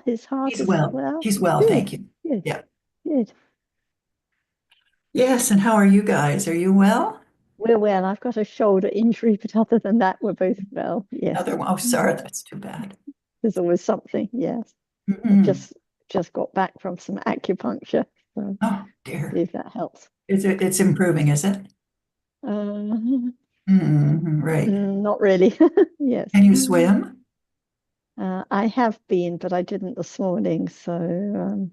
His heart He's is well. well. He's well, Good, thank you. good, Yeah. good. Yes, and how are you guys? Are you well? We're well. I've got a shoulder injury, but other than that, we're both well. Yes. Another one. Oh, sorry, that's too bad. There's always something. Yes. I Mm-mm. just got back from some acupuncture, so Oh see dear. if that helps. It's improving, is it? Uh, Right. not really. Yes. Can you swim? I have been, but I didn't this morning. So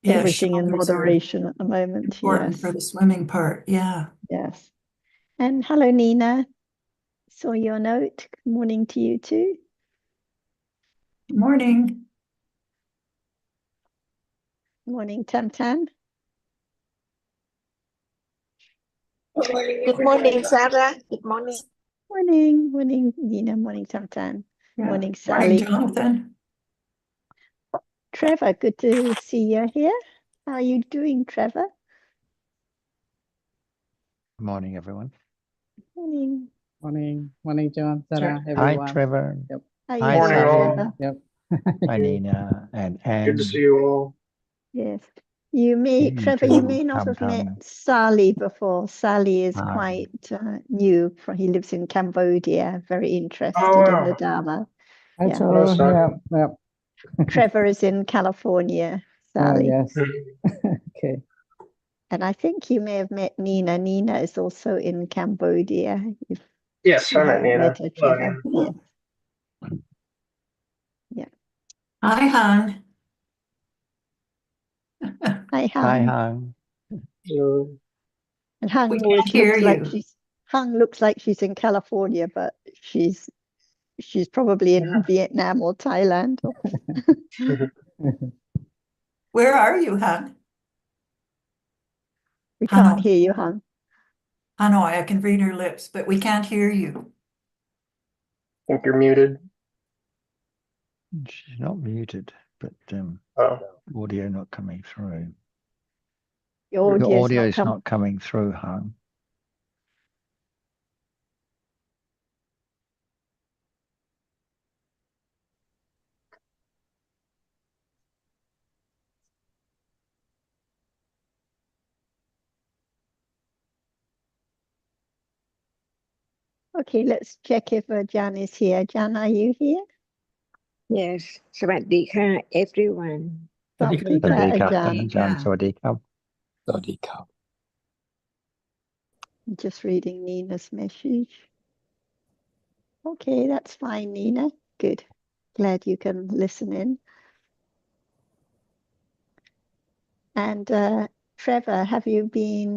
Yeah, everything in shoulders are moderation at the moment. important for Yes. the swimming part. Yeah. Yes. And hello, Nina. Saw your note. Good morning to you too. Good morning. Morning, Tam Tam. Good morning, Sarah. Good morning. Morning, morning, Nina. Morning, Tam Tam. Yeah. Morning, Morning, Sally. Jonathan. Trevor, good to see you here. How are you doing, Trevor? Good morning, everyone. Morning. Morning, John, Sarah, Hi, everyone. Trevor. Yep. How you Hi, Morning, doing, all. Sally. Trevor? Yep. Hi, Nina. And Good to see you all. Yes. You may, you Trevor, you too, may not Tam have met Tam. Sally before. Sally is Hi. quite new. He lives in Cambodia, very Oh, interested in the wow. Dharma. Hi, Yeah. Hello, Joe. Sally. Yep. Trevor is in California, Oh, Sally. yes. Okay. And I think you may have met Nina. Nina is also in Cambodia. If Yes, you I met haven't Nina. met her, Hello, Trevor. Nina. Yeah, yeah. Hi, Han. Hi, Hi, Han. Han. Hello. And We Hung can't always hear looks like you. she's Hung looks like she's in California, but she's probably in Vietnam or Thailand. Where are you, Han? We can't Hanoi. hear you, Hung. Hanoi, I can read her lips, but we can't hear you. Think you're muted. She's not muted, but Oh, audio not coming through. Your Your audio's audio not is come. not coming through, Han. Okay, let's check if Jan is here. Jan, are you here? Yes, สวัสดีค่ะ everyone. สวัสดี สวัส ค่ะ ดี อา ครับ จารย์ อาจารย์ สวัสดีครับ สวัสดีครับ Just reading Nina's message. Okay, that's fine, Nina. Good. Glad you can listen in. And Trevor, have you been?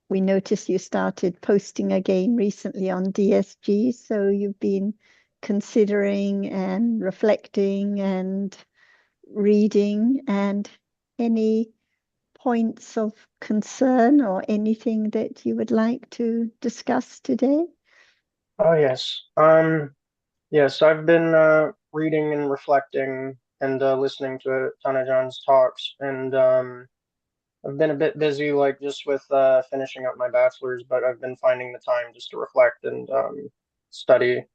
We noticed you started posting again recently on DSG, so you've been considering and reflecting and reading, and any points of concern or anything that you would like to discuss today? oh yes. Yes, I've been reading and reflecting and listening to a ton of John's talks, and I've been a bit busy, like just with finishing up my bachelor's, but I've been finding the time just to reflect and study.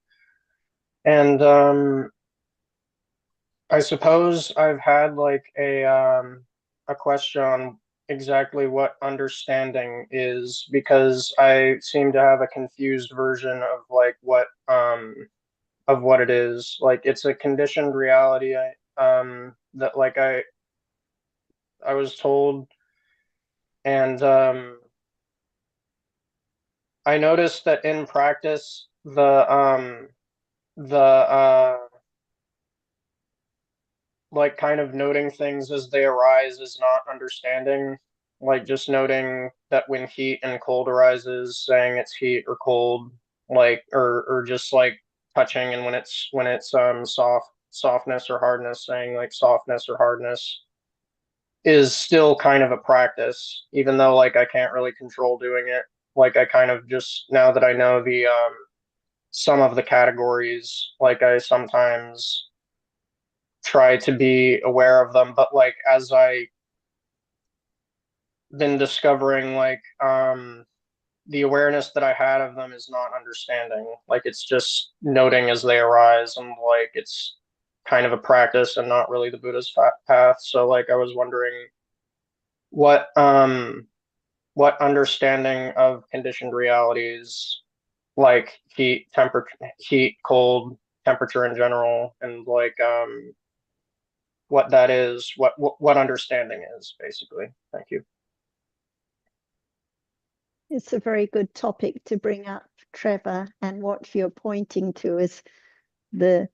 And I suppose I've had like a question on exactly what understanding is, because I seem to have a confused version of what it is. Like it's a conditioned reality that like I was told, and I noticed that in practice the like kind of noting things as they arise is not understanding. Like just noting that when heat and cold arises, saying it's heat or cold, like or just like touching, and when it's softness or hardness, saying like softness or hardness is still kind of a practice, even though like I can't really control doing it. Like I kind of just, now that I know the some of the categories, like I sometimes try to be aware of them, but like as I been discovering, like the awareness that I had of them is not understanding. Like it's just noting as they arise, and like it's kind of a practice and not really the Buddha's path. So like I was wondering what understanding of conditioned realities like heat, temperature, heat, cold, temperature in general, and like what that is, what understanding is, basically. Thank you. It's a very good topic to bring up, Trevor, and what you're pointing to is the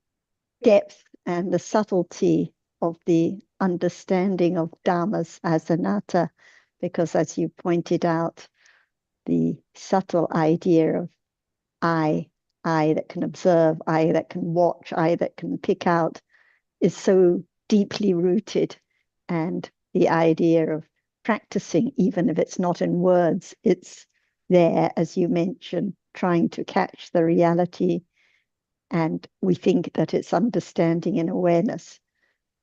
depth and the subtlety of the understanding of dhammas as anatta, because as you pointed out, the subtle idea of I that can observe, I that can watch, I that can pick out, is so deeply rooted. And the idea of practicing, even if it's not in words, it's there, as you mentioned, trying to catch the reality. And we think that it's understanding and awareness.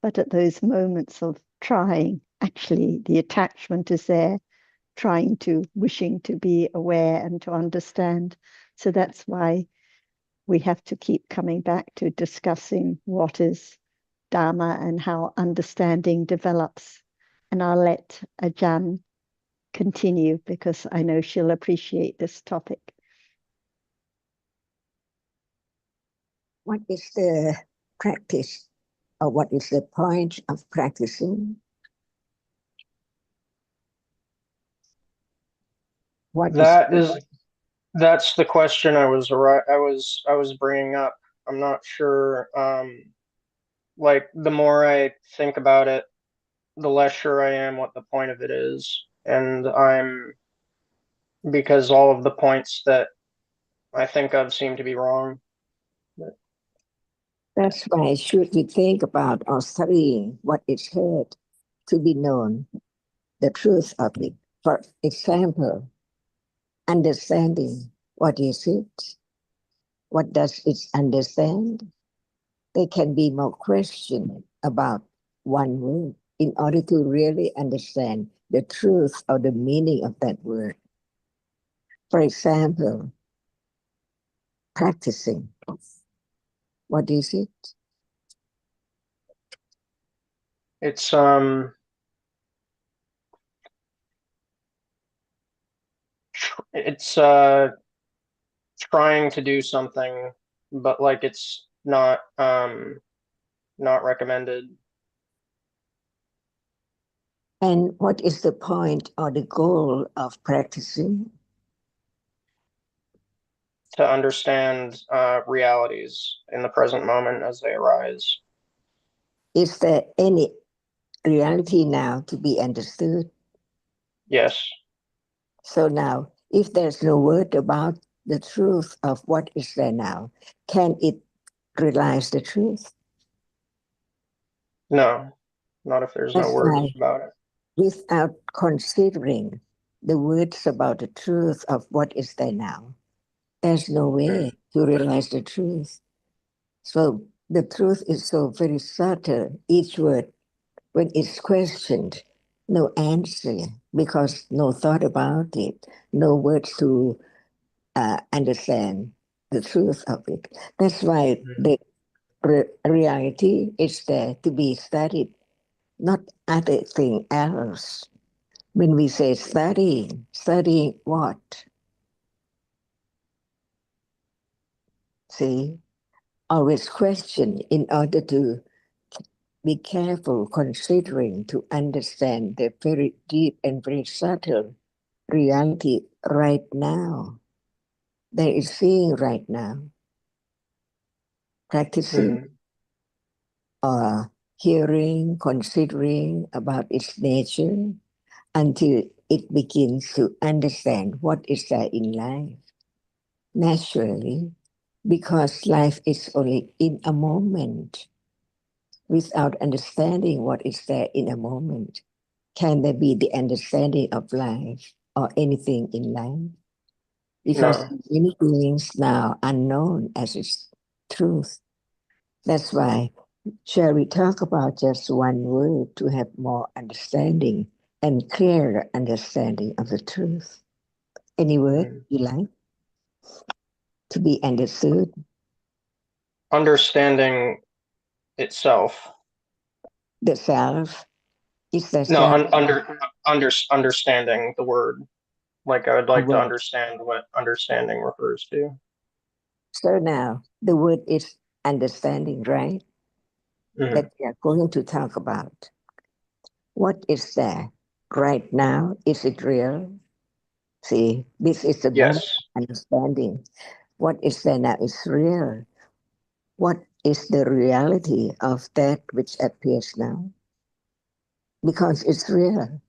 But at those moments of trying, actually, the attachment is there, wishing to be aware and to understand. So that's why we have to keep coming back to discussing what is Dharma and how understanding develops. And I'll let Ajahn continue because I know she'll appreciate this topic. What is the practice, or what is the point of practicing? That's the question I was bringing up. I'm not sure. Like the more I think about it, the less sure I am what the point of it is, and because all of the points that I think of seem to be wrong. That's why should we think about or studying what is heard to be known, the truth of it. For example, understanding, what is it? What does it understand? There can be more question about one word in order to really understand the truth or the meaning of that word. For example, practicing. What is it? It's trying to do something, but like it's not recommended. And what is the point or the goal of practicing? To understand realities in the present moment as they arise. Is there any reality now to be understood? Yes. So now, if there's no word about the truth of what is there now, can it realize the truth? No, not if there's no words about it. Without considering the words about the truth of what is there now, there's no way to realize the truth. So the truth is so very subtle. Each word, when it's questioned, no answer because no thought about it, no words to understand the truth of it. That's why the reality is there to be studied, not other thing else. When we say studying what? See, always question in order to be careful considering to understand the very deep and very subtle reality right now. There is seeing right now. Practicing or hearing, considering about its nature until it begins to understand what is there in life. Naturally, because life is only in a moment. Without understanding what is there in a moment, can there be the understanding of life or anything in life? Because many things now are known as its truth. That's why, shall we talk about just one word to have more understanding and clearer understanding of the truth? Any word you like to be understood? Understanding itself. The self is the No, self. understanding the word. Like I would like to Word. understand what understanding refers to. So now the word is understanding, right? Mhm. That we are going to talk about. What is there right now? Is it real? See, this is the moment Yes. of understanding. What is there now is real. What is the reality of that which appears now? Because it's real.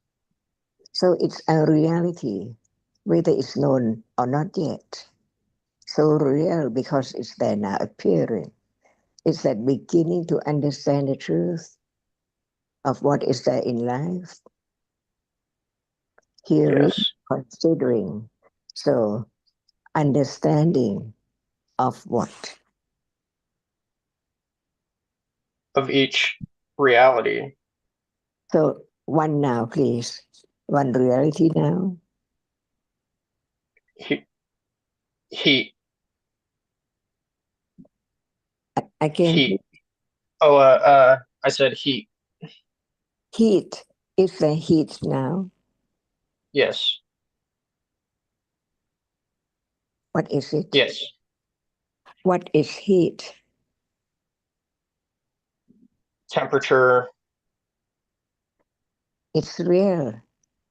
So it's a reality, whether it's known or not yet. So real because it's there now appearing. It's that beginning to understand the truth of what is there in life, hearing, Yes. considering. So understanding of what? Of each reality. So one now, please. One reality now. Heat. Again, Heat. Oh, I said heat. heat. Is there heat now? Yes. What is it? Yes. What is heat? Temperature It's real,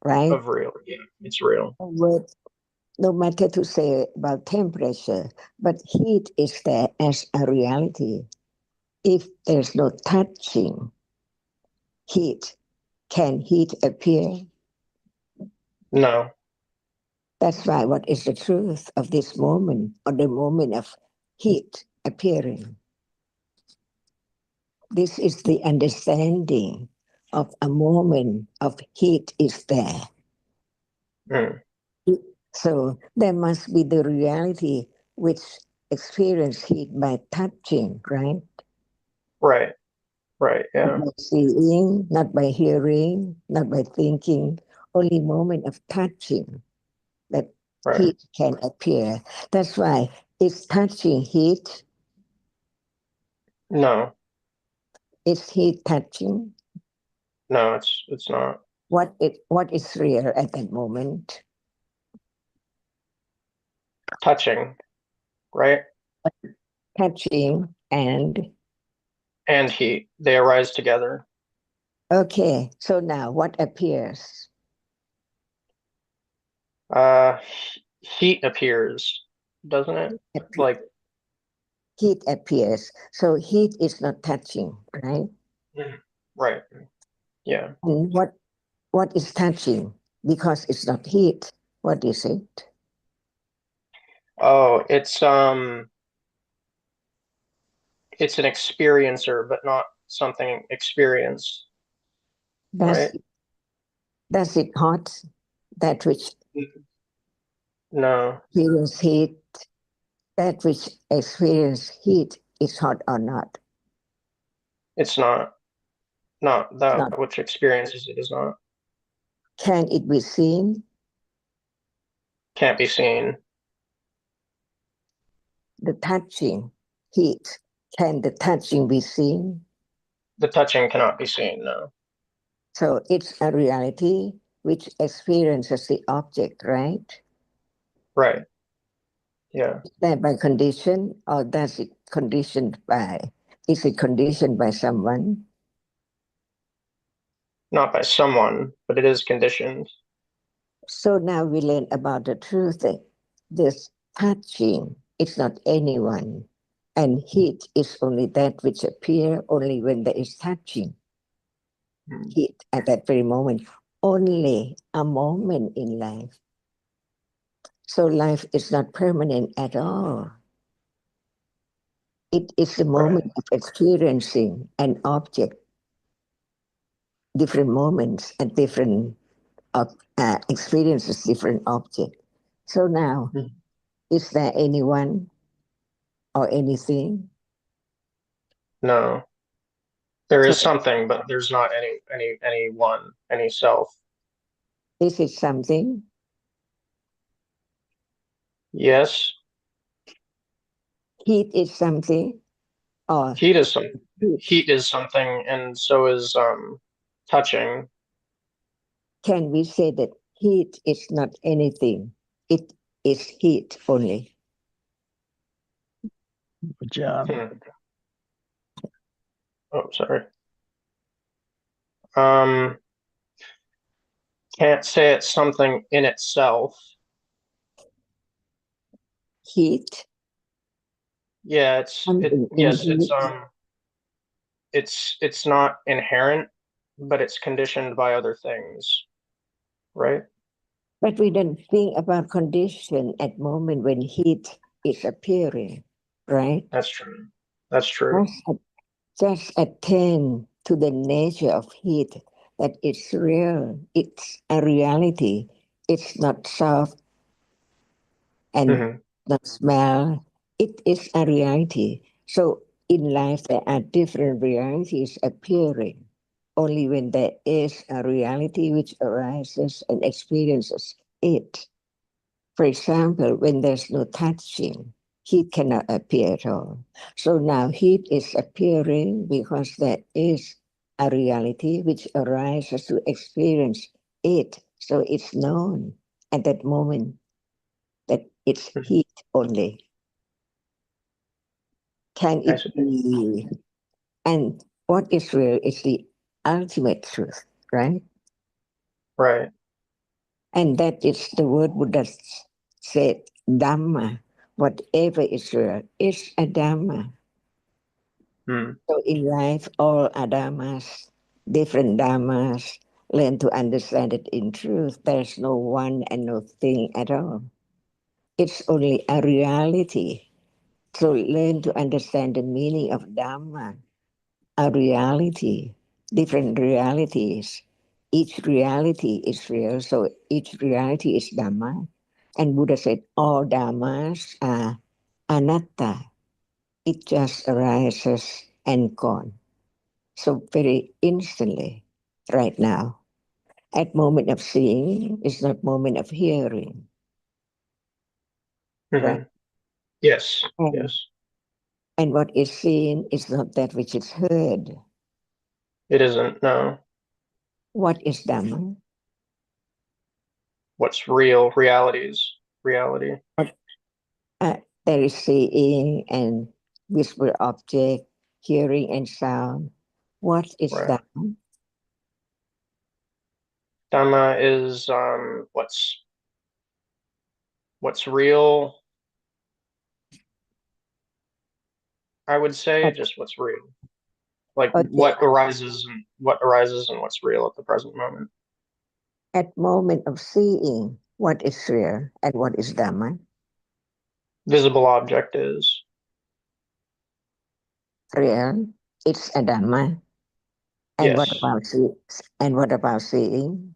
right? of real. Yeah, it's real. A word, no matter to say about temperature, but heat is there as a reality. If there's no touching heat, can heat appear? No. That's why what is the truth of this moment, or the moment of heat appearing? This is the understanding of a moment of heat is there. Mm. So there must be the reality which experience heat by touching, right? Right. Right. Not Yeah. by seeing, not by hearing, not by thinking, only moment of touching that Right. heat can appear. That's why it's touching heat, No. it's heat touching. No, it's not. What is real at that moment? Touching, right? Touching and And heat. They arise together. okay, so now what appears? Uh, heat appears, doesn't it? Like, Heat appears. So heat is not touching, right? right. Yeah. And what is touching? Because it's not heat. What is it? Oh, it's an experiencer, but not something experienced, Does right? does it hot? That which No, experience heat, that which experience heat is hot or not? it's not. Not It's that not. which experiences it is not. Can it be seen? Can't be seen. The touching heat. Can the touching be seen? The touching cannot be seen, no. So it's a reality which experiences the object, right? Right. Yeah. Is that by condition or does it conditioned by? Is it conditioned by someone? Not by someone, but it is conditioned. So now we learn about the truth that this touching is not anyone, and heat is only that which appear only when there is touching. Hmm. Heat at that very moment, only a moment in life. So life is not permanent at all. It is the moment of experiencing an object, different moments and different experiences, different object. So now, Mhm. is there anyone or anything? No. There So is something, but there's not any one, any self. is it something? Yes. Heat is something, or Heat is some heat is something, and so is touching. Can we say that heat is not anything? It is heat only. John. Oh, sorry. Can't say it's something in itself. Heat. Yeah, Something yes, in heat. it's not inherent, but it's conditioned by other things, right? But we don't think about condition at moment when heat is appearing, right? That's true. That's true. Just attend to the nature of heat, that it's real, it's a reality, it's not soft and not smell. It is a reality. So in life, there are different realities appearing. Only when there is a reality which arises and experiences it. For example, when there's no touching, heat cannot appear at all. So now heat is appearing because there is a reality which arises to experience it. So it's known at that moment that it's heat only. Can I it see. be? And what is real is the ultimate truth, right? Right. And that is the word Buddha said, Dhamma. Whatever is real is a Dhamma. So in life, all are Dhammas, different Dhammas. Learn to understand it in truth. There's no one and no thing at all. It's only a reality. So learn to understand the meaning of Dhamma, a reality, different realities. Each reality is real, so each reality is Dhamma. And Buddha said all Dhammas are anatta. It just arises and gone. So very instantly, right now. At moment of seeing is not moment of hearing. Right? Yes. And, Yes. and what is seen is not that which is heard. It isn't. No. What is Dhamma? What's real? Reality. There is seeing and visible object, hearing and sound. What is Right. Dhamma? Dhamma is what's real. I would say just what's real. Like Okay. what arises and what's real at the present moment. At moment of seeing, what is real and what is Dhamma? Visible object is. Real, it's a Dhamma. And Yes. what about seeing?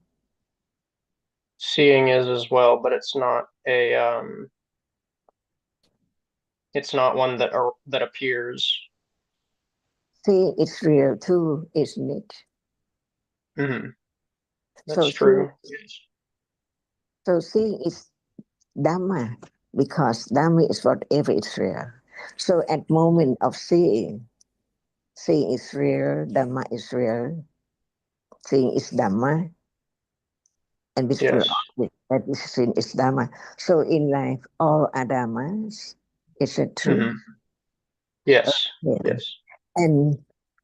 Seeing is as well, but it's not one that appears. Seeing is real too, isn't it? That's So true. Yes. So seeing is Dhamma, because Dhamma is whatever is real. So at moment of seeing is real, Dhamma is real, seeing is Dhamma, and visible Yes. object that is seen is Dhamma. So in life, all are Dhammas. Is it true? Yes. Yeah. Yes. And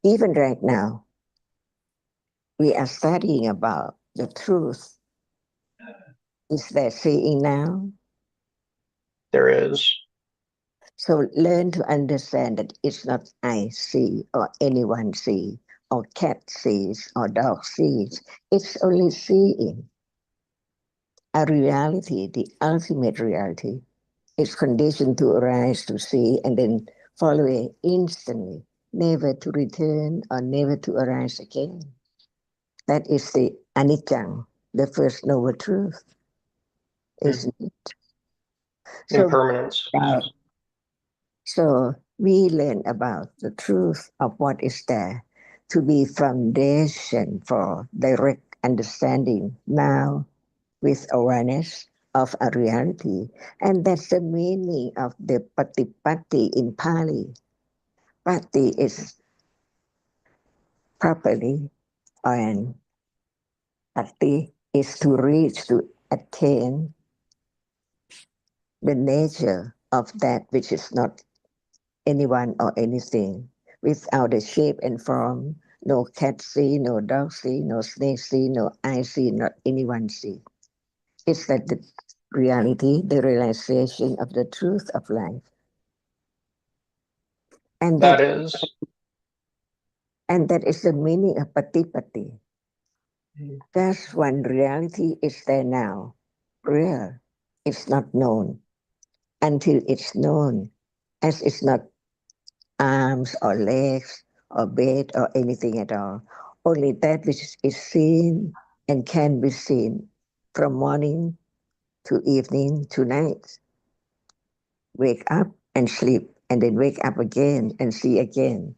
even right now, we are studying about the truth. Is there seeing now? There is. So learn to understand that it's not I see or anyone see or cat sees or dog sees. It's only seeing. A reality, the ultimate reality, is conditioned to arise to see and then following instantly, never to return or never to arise again. That is the anicca, the first noble truth, isn't it? Impermanence. So we learn about the truth of what is there to be foundation for direct understanding now with awareness of a reality. And that's the meaning of the patipatti in Pali. Patti is properly, and bhakti is to reach, to attain the nature of that which is not anyone or anything, without a shape and form. No cat see, no dog see, no snake see, no eye see, not anyone see. It's that the reality, the realization of the truth of life. And That that, is. and that is the meaning of patipati. That's one reality is there now, real. It's not known until it's known, as it's not arms or legs or bed or anything at all. Only that which is seen and can be seen from morning to evening to night. Wake up and sleep, and then wake up again and see again.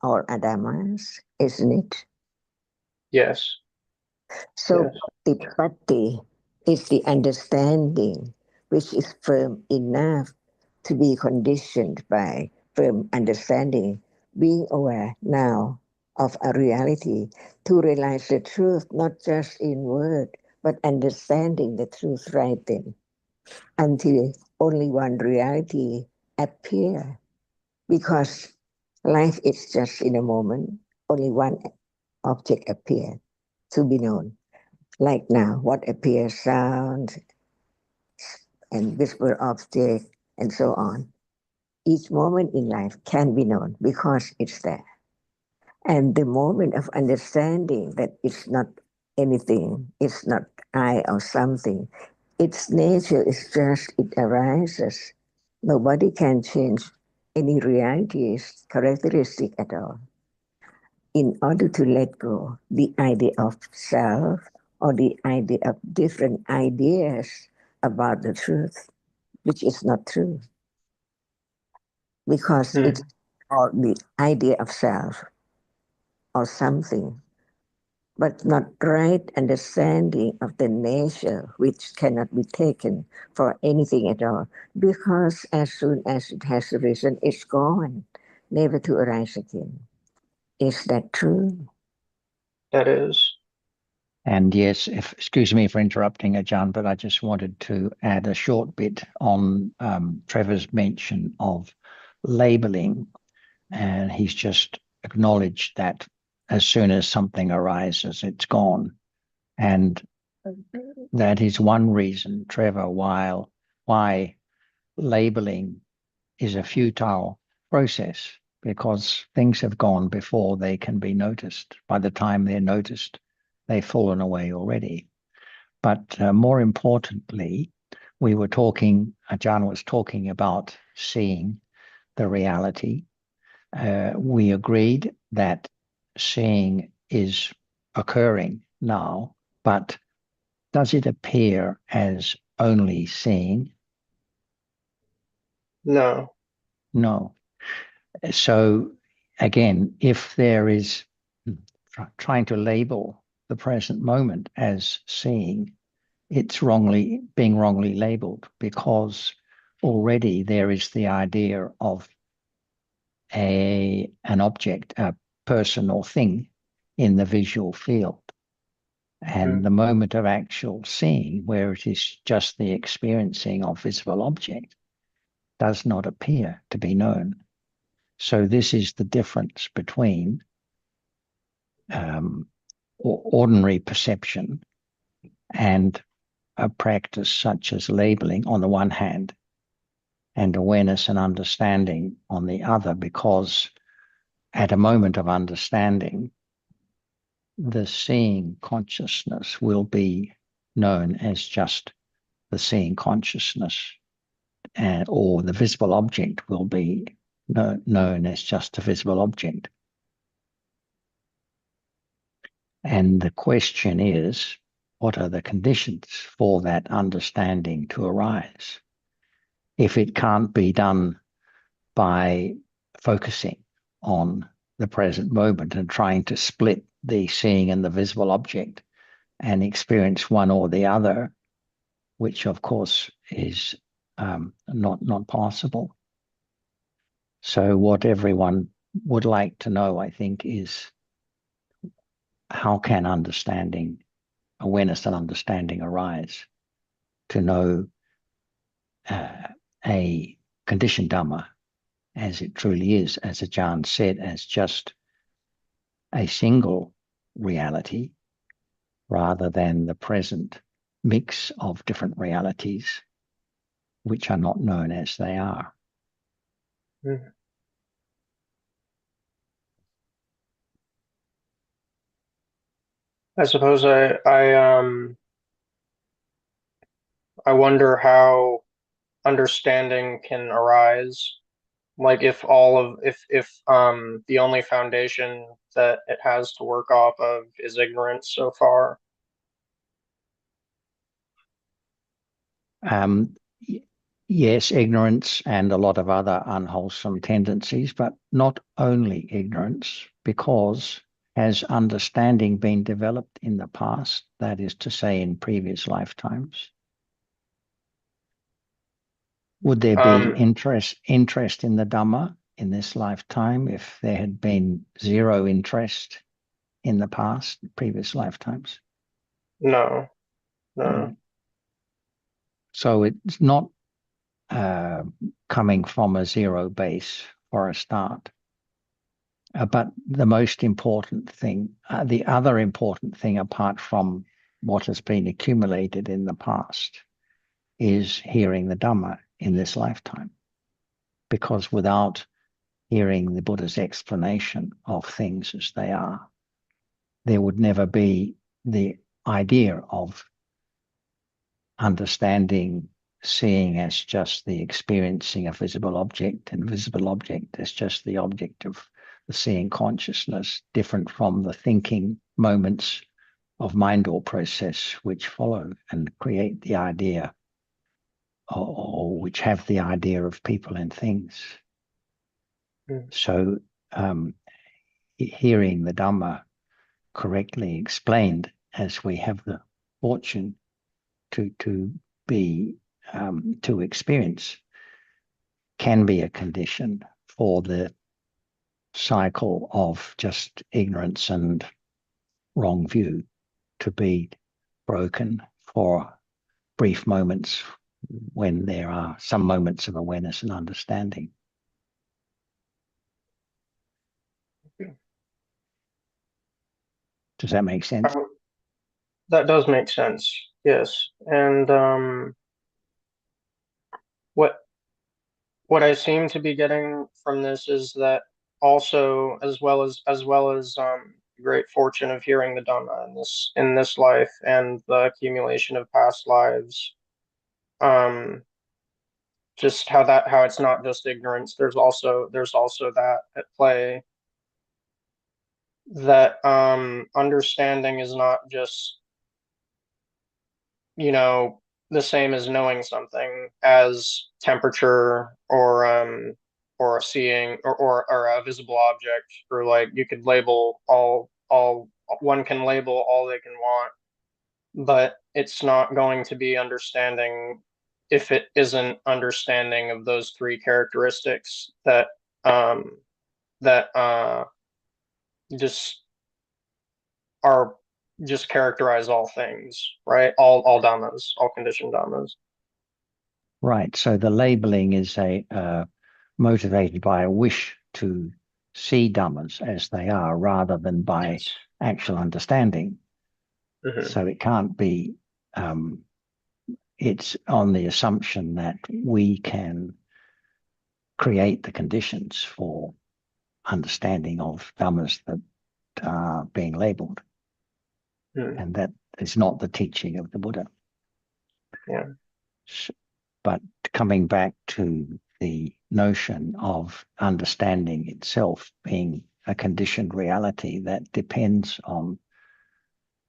All Adamas, isn't it? Yes. So Yes. Patipatti is the understanding which is firm enough to be conditioned by firm understanding, being aware now of a reality, to realize the truth not just in word, but understanding the truth right then, until only one reality appear. Because life is just in a moment, only one object appear to be known. Like now, what appears, sound and visible object, and so on. Each moment in life can be known because it's there. And the moment of understanding that it's not anything, it's not I or something, its nature is just it arises. Nobody can change any reality's characteristic at all. In order to let go the idea of self or the idea of different ideas about the truth, which is not true, because it's all the idea of self or something, but not right understanding of the nature which cannot be taken for anything at all, because as soon as it has arisen, it's gone, never to arise again. Is that true? That is. And yes, excuse me for interrupting, Ajahn, but I just wanted to add a short bit on Trevor's mention of labeling. And he's just acknowledged that as soon as something arises, it's gone. And that is one reason, Trevor, why labeling is a futile process, because things have gone before they can be noticed. By the time they're noticed, they've fallen away already. But more importantly, Ajahn was talking about seeing the reality. We agreed that seeing is occurring now, but does it appear as only seeing? No. No. So again, if there is trying to label the present moment as seeing, it's being wrongly labeled, because already there is the idea of an object, a person or thing in the visual field. And the moment of actual seeing, where it is just the experiencing of visible object, does not appear to be known. So this is the difference between ordinary perception and a practice such as labeling on the one hand, and awareness and understanding on the other, because at a moment of understanding, the seeing consciousness will be known as just the seeing consciousness, or the visible object will be known as just a visible object. And the question is, what are the conditions for that understanding to arise? If it can't be done by focusing on the present moment and trying to split the seeing and the visible object and experience one or the other, which of course is not possible. So what everyone would like to know, I think, is how can awareness and understanding arise to know a conditioned Dhamma as it truly is, as Ajahn said, as just a single reality rather than the present mix of different realities which are not known as they are. Mhm. I suppose I wonder how understanding can arise. Like if the only foundation that it has to work off of is ignorance so far. Yes, ignorance and a lot of other unwholesome tendencies, but not only ignorance, because has understanding been developed in the past, that is to say in previous lifetimes? Would there be interest in the Dhamma in this lifetime if there had been zero interest in the past, previous lifetimes? No. So it's not coming from a zero base for a start. But the most important thing, the other important thing apart from what has been accumulated in the past is hearing the Dhamma in this lifetime. Because without hearing the Buddha's explanation of things as they are, there would never be the idea of understanding, seeing as just the experiencing a visible object, and visible object as just the object of the seeing consciousness, different from the thinking moments of mind or process which follow and create the idea or which have the idea of people and things. So hearing the Dhamma correctly explained as we have the fortune to be to experience can be a condition for the cycle of just ignorance and wrong view to be broken for brief moments when there are some moments of awareness and understanding. Does that make sense? That does make sense. Yes. And what I seem to be getting from this is that also, as well as great fortune of hearing the Dhamma in this life and the accumulation of past lives, just how it's not just ignorance. There's also that at play, that understanding is not just, the same as knowing something, as temperature or a seeing or a visible object, or like you could label all one can label all they can want, but it's not going to be understanding if it isn't understanding of those three characteristics um that just are just characterize all things, right? All dhammas, all conditioned dhammas. Right. So the labeling is motivated by a wish to see dhammas as they are rather than by actual understanding. Mm-hmm. So it can't be, it's on the assumption that we can create the conditions for understanding of dhammas that are being labeled. Mm. And that is not the teaching of the Buddha. Yeah. But coming back to the notion of understanding itself being a conditioned reality that depends on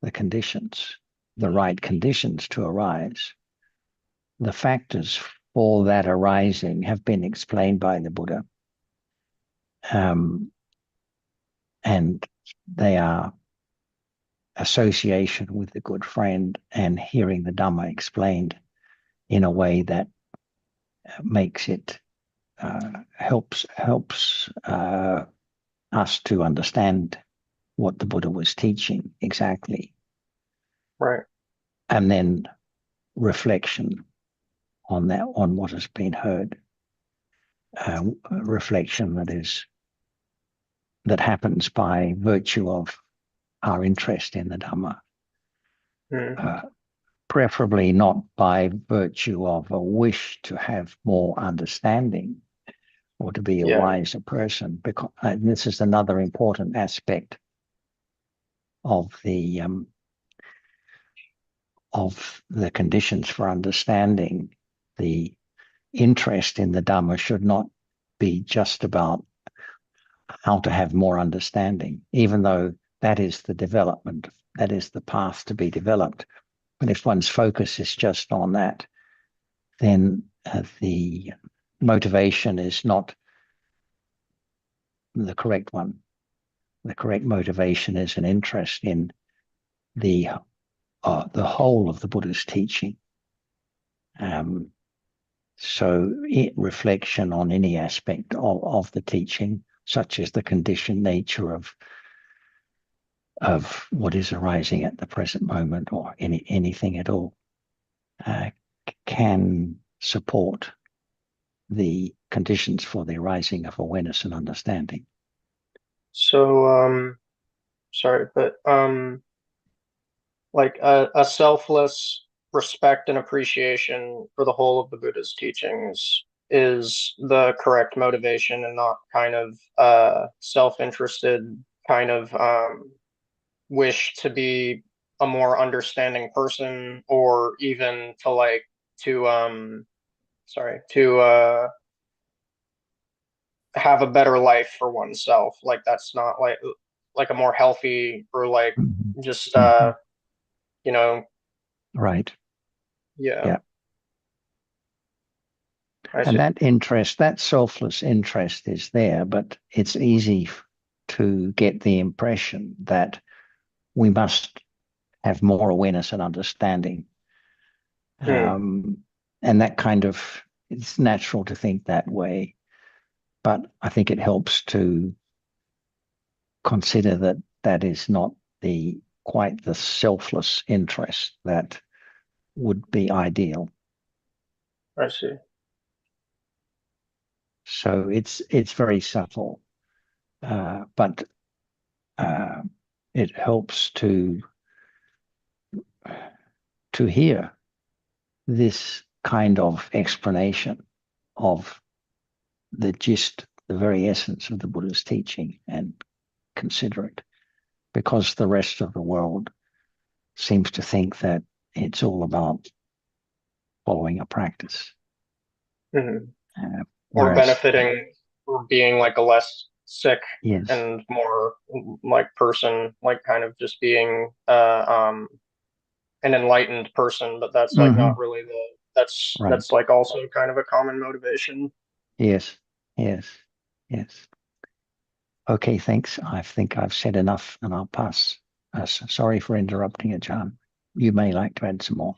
the conditions, the right conditions to arise. The factors for that arising have been explained by the Buddha. And they are association with the good friend and hearing the Dhamma explained in a way that makes it helps us to understand what the Buddha was teaching exactly. Right. And then reflection on that, on what has been heard. Reflection that happens by virtue of our interest in the Dhamma. Preferably not by virtue of a wish to have more understanding or to be a wiser person, because this is another important aspect of the conditions for understanding. The interest in the Dhamma should not be just about how to have more understanding, even though that is the development, that is the path to be developed. But if one's focus is just on that, then the motivation is not the correct one. The correct motivation is an interest in the whole of the Buddha's teaching. So reflection on any aspect of the teaching, such as the conditioned nature of what is arising at the present moment, or anything at all, can support the conditions for the arising of awareness and understanding. So, sorry, but like a selfless respect and appreciation for the whole of the Buddha's teachings is the correct motivation, and not kind of self-interested kind of wish to be a more understanding person, or even to have a better life for oneself. Like that's not like a more healthy, or like just you know. Right. Yeah. And that interest, that selfless interest is there, but it's easy to get the impression that we must have more awareness and understanding. And that kind of, it's natural to think that way. But I think it helps to consider that that is not quite the selfless interest that would be ideal. I see. So it's very subtle, but it helps to hear this kind of explanation of the gist, the very essence of the Buddha's teaching, and consider it, because the rest of the world seems to think that it's all about following a practice. Or benefiting, or being like a less sick and more like person, like kind of just being an enlightened person, but that's like not really that's like also kind of a common motivation. Yes. Okay, thanks. I think I've said enough, and I'll pass. Sorry for interrupting, Ajahn. You may like to add some more.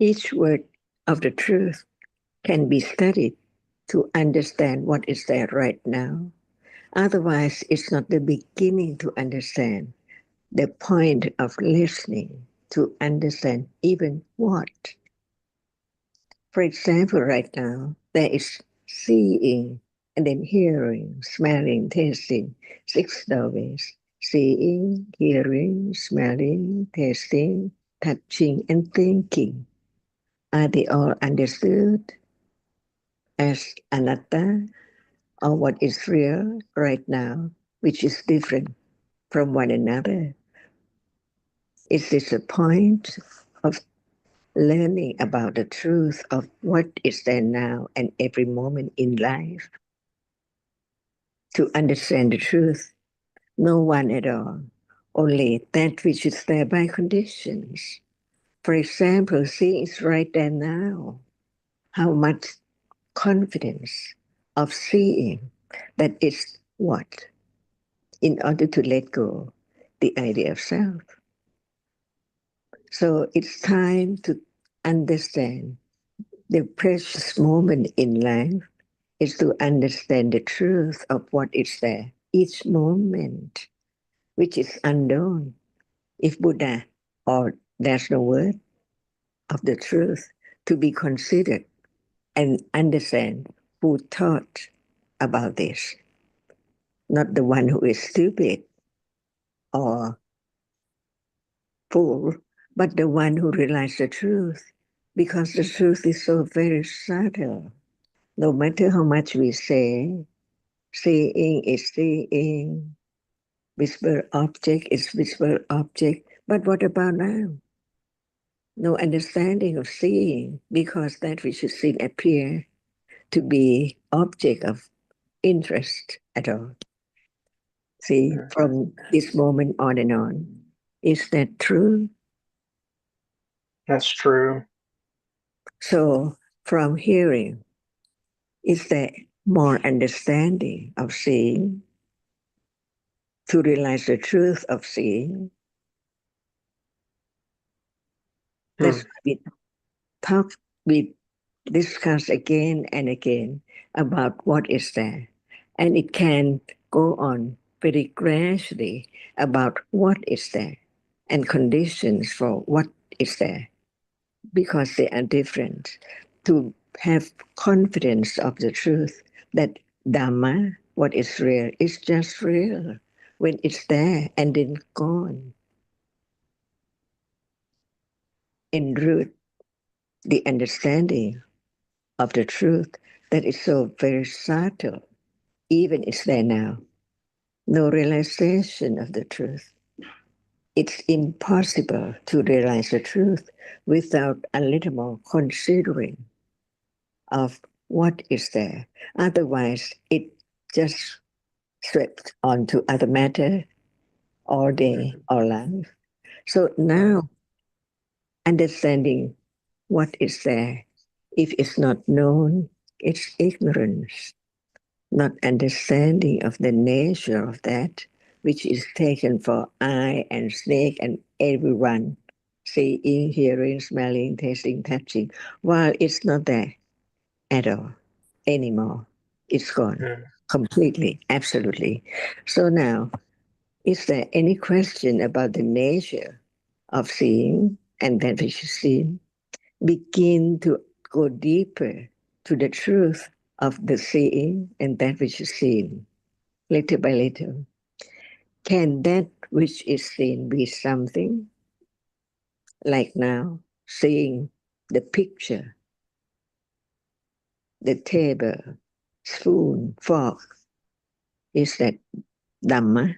Each word of the truth can be studied to understand what is there right now. Otherwise, it's not the beginning to understand, the point of listening to understand even what. For example, right now, there is seeing, and then hearing, smelling, tasting, 6 doorways. Seeing, hearing, smelling, tasting, touching, and thinking. Are they all understood as anatta, or what is real right now, which is different from one another? Is this a point of learning about the truth of what is there now and every moment in life? To understand the truth, no one at all, only that which is there by conditions. For example, seeing is right there now. How much confidence of seeing that is what? in order to let go the idea of self. So it's time to understand the precious moment in life is to understand the truth of what is there. Each moment, which is unknown. If Buddha, or there's no word of the truth to be considered and understand who thought about this. Not the one who is stupid or fool, but the one who realized the truth, because the truth is so very subtle. No matter how much we say, seeing is seeing, whisper object is whisper object, but what about now? No understanding of seeing, because that which is seen appear to be object of interest at all. See, from this moment on and on. Is that true? That's true. So from hearing, is there more understanding of seeing to realize the truth of seeing? That's why we talk, we discuss again and again about what is there. And it can go on very gradually about what is there and conditions for what is there, because they are different. To have confidence of the truth that Dhamma, what is real, is just real when it's there and then gone. En route, the understanding of the truth that is so very subtle, even is there now. No realization of the truth. It's impossible to realize the truth without a little more considering of what is there. Otherwise, it just swept onto other matter all day, all life. So now, understanding what is there, if it's not known, it's ignorance, not understanding of the nature of that, which is taken for eye and snake and everyone, seeing, hearing, smelling, tasting, touching, while it's not there at all anymore. It's gone completely, absolutely. So now, is there any question about the nature of seeing and that which is seen? Begin to go deeper to the truth of the seeing and that which is seen, little by little. Can that which is seen be something? Like now, seeing the picture, the table, spoon, fork, is that Dhamma?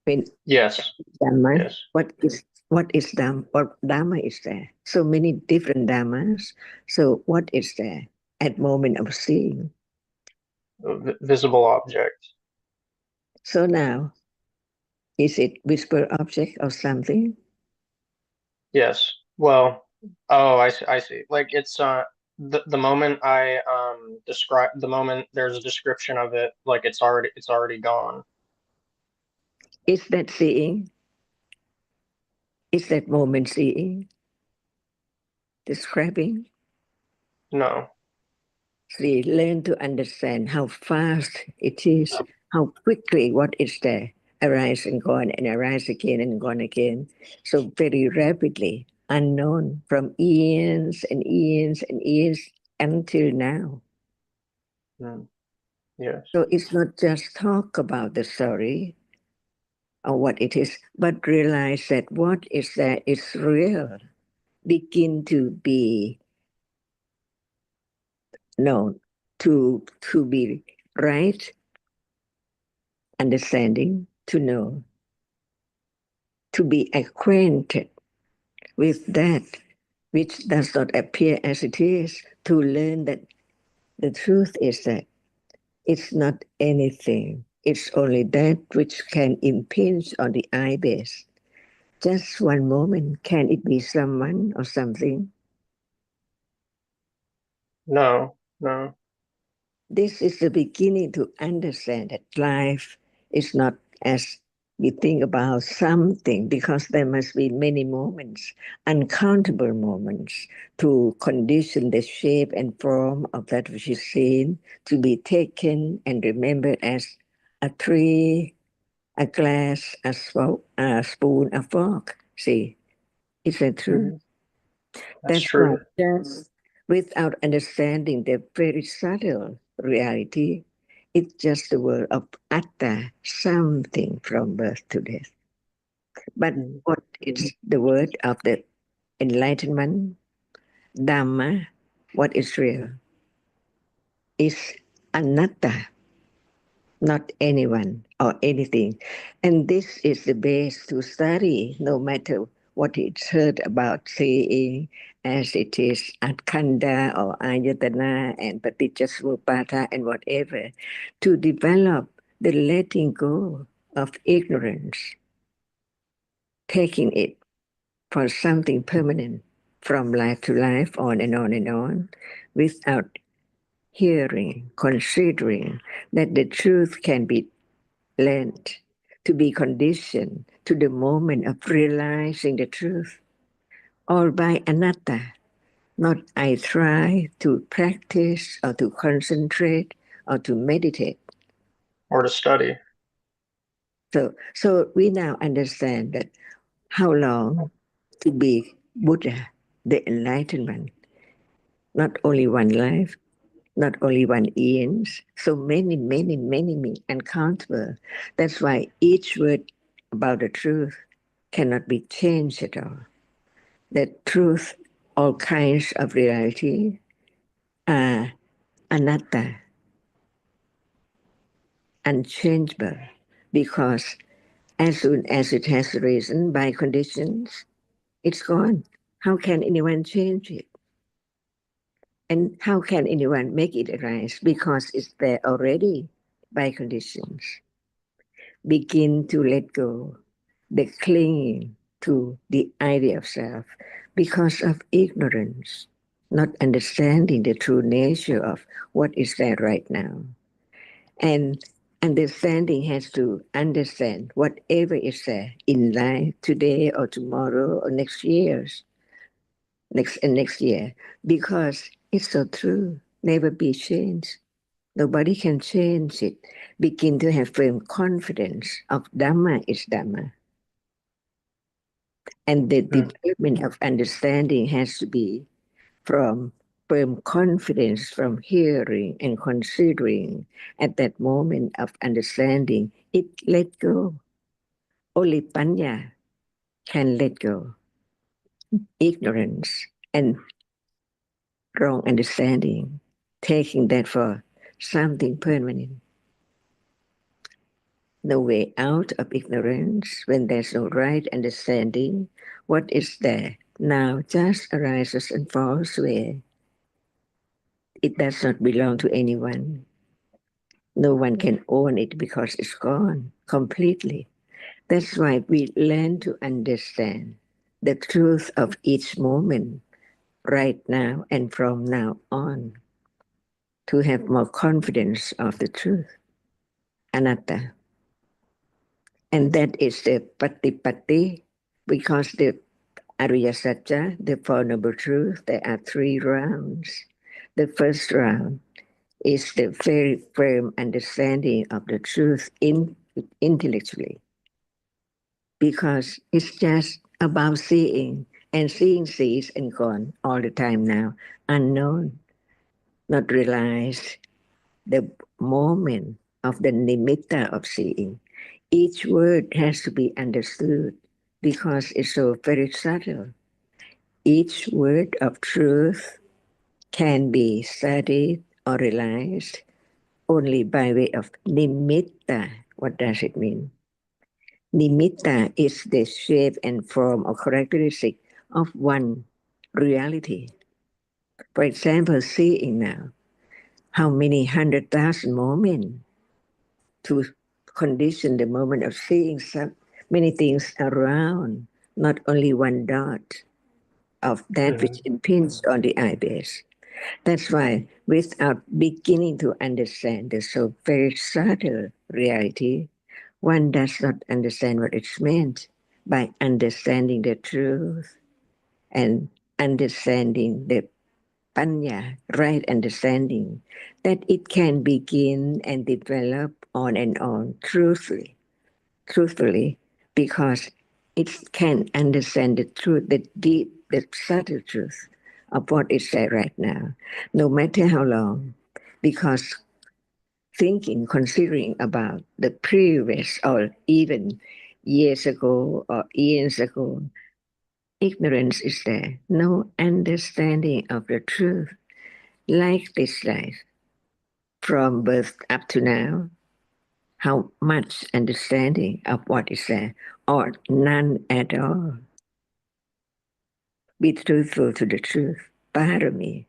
When Yes. Dhamma, Yes. what is Dhamma? What Dhamma is there? So many different Dhammas. So what is there at moment of seeing? Visible object. So now, is it whisper object or something? Yes. Well, oh, I see. Like it's the moment I describe the moment there's a description of it, like it's already gone. Is that seeing? Is that moment seeing? Describing? No. See, learn to understand how fast it is, how quickly what is there arise and gone and arise again and gone again. So very rapidly, unknown from eons and eons and eons until now. Yes. So it's not just talk about the story or what it is, but realize that what is there is real. Begin to be known, to be right, understanding, to know, to be acquainted with that which does not appear as it is, to learn that the truth is that it's not anything. It's only that which can impinge on the eye base. Just one moment, can it be someone or something? No. No. This is the beginning to understand that life It's not as we think about something, because there must be many moments, uncountable moments, to condition the shape and form of that which is seen to be taken and remembered as a tree, a glass, a spoon, a fork. See, is that true? That's That's why true. just without understanding the very subtle reality, it's just the word of atta, something from birth to death. But what is the word of the enlightenment, Dhamma, what is real, is anatta, not anyone or anything. And this is the base to study, no matter what it's heard about saying, as it is at Kanda or Ayatana and Paticca and whatever, to develop the letting go of ignorance, taking it for something permanent from life to life, on and on, without hearing, considering that the truth can be learned, to be conditioned to the moment of realizing the truth, or by anatta. Not I try to practice or to concentrate or to meditate. Or to study. So we now understand that how long to be Buddha, the enlightenment, not only one life, not only one eons, so many, uncountable. That's why each word about the truth cannot be changed at all. The truth, all kinds of reality, are anatta, unchangeable, because as soon as it has arisen by conditions, it's gone. How can anyone change it? And how can anyone make it arise? Because it's there already by conditions. Begin to let go the clinging to the idea of self because of ignorance, not understanding the true nature of what is there right now. And understanding has to understand whatever is there in life today or tomorrow or next year, because it's so true, never be changed. Nobody can change it. Begin to have firm confidence of Dhamma is Dhamma. And the development of understanding has to be from firm confidence, from hearing and considering. At that moment of understanding, it let go. Only Panya can let go. Ignorance and wrong understanding, taking that for something permanent. No way out of ignorance when there's no right understanding. What is there now just arises and falls away. It does not belong to anyone. No one can own it because it's gone completely. That's why we learn to understand the truth of each moment right now and from now on, to have more confidence of the truth, anatta. And that is the patipatti, because the Ariya Satya, the Four Noble Truths, there are 3 rounds. The first round is the very firm understanding of the truth intellectually, because it's just about seeing, and seeing sees and gone all the time now, unknown, not realized, the moment of the nimitta of seeing. Each word has to be understood because it's so very subtle. Each word of truth can be studied or realized only by way of nimitta. What does it mean? Nimitta is the shape and form or characteristic of one reality. For example, seeing now, how many 100,000 moments to condition the moment of seeing so many things around, not only one dot of that which impinges on the eye base. That's why, without beginning to understand the so very subtle reality, one does not understand what it's meant by understanding the truth and understanding the panya, right understanding, that it can begin and develop on and on truthfully, because it can understand the truth, the deep, the subtle truth of what is there right now, no matter how long, because thinking, considering about the previous or even years ago or years ago, ignorance is there, no understanding of the truth, like this life, from birth up to now, how much understanding of what is there, or none at all. Be truthful to the truth, parami.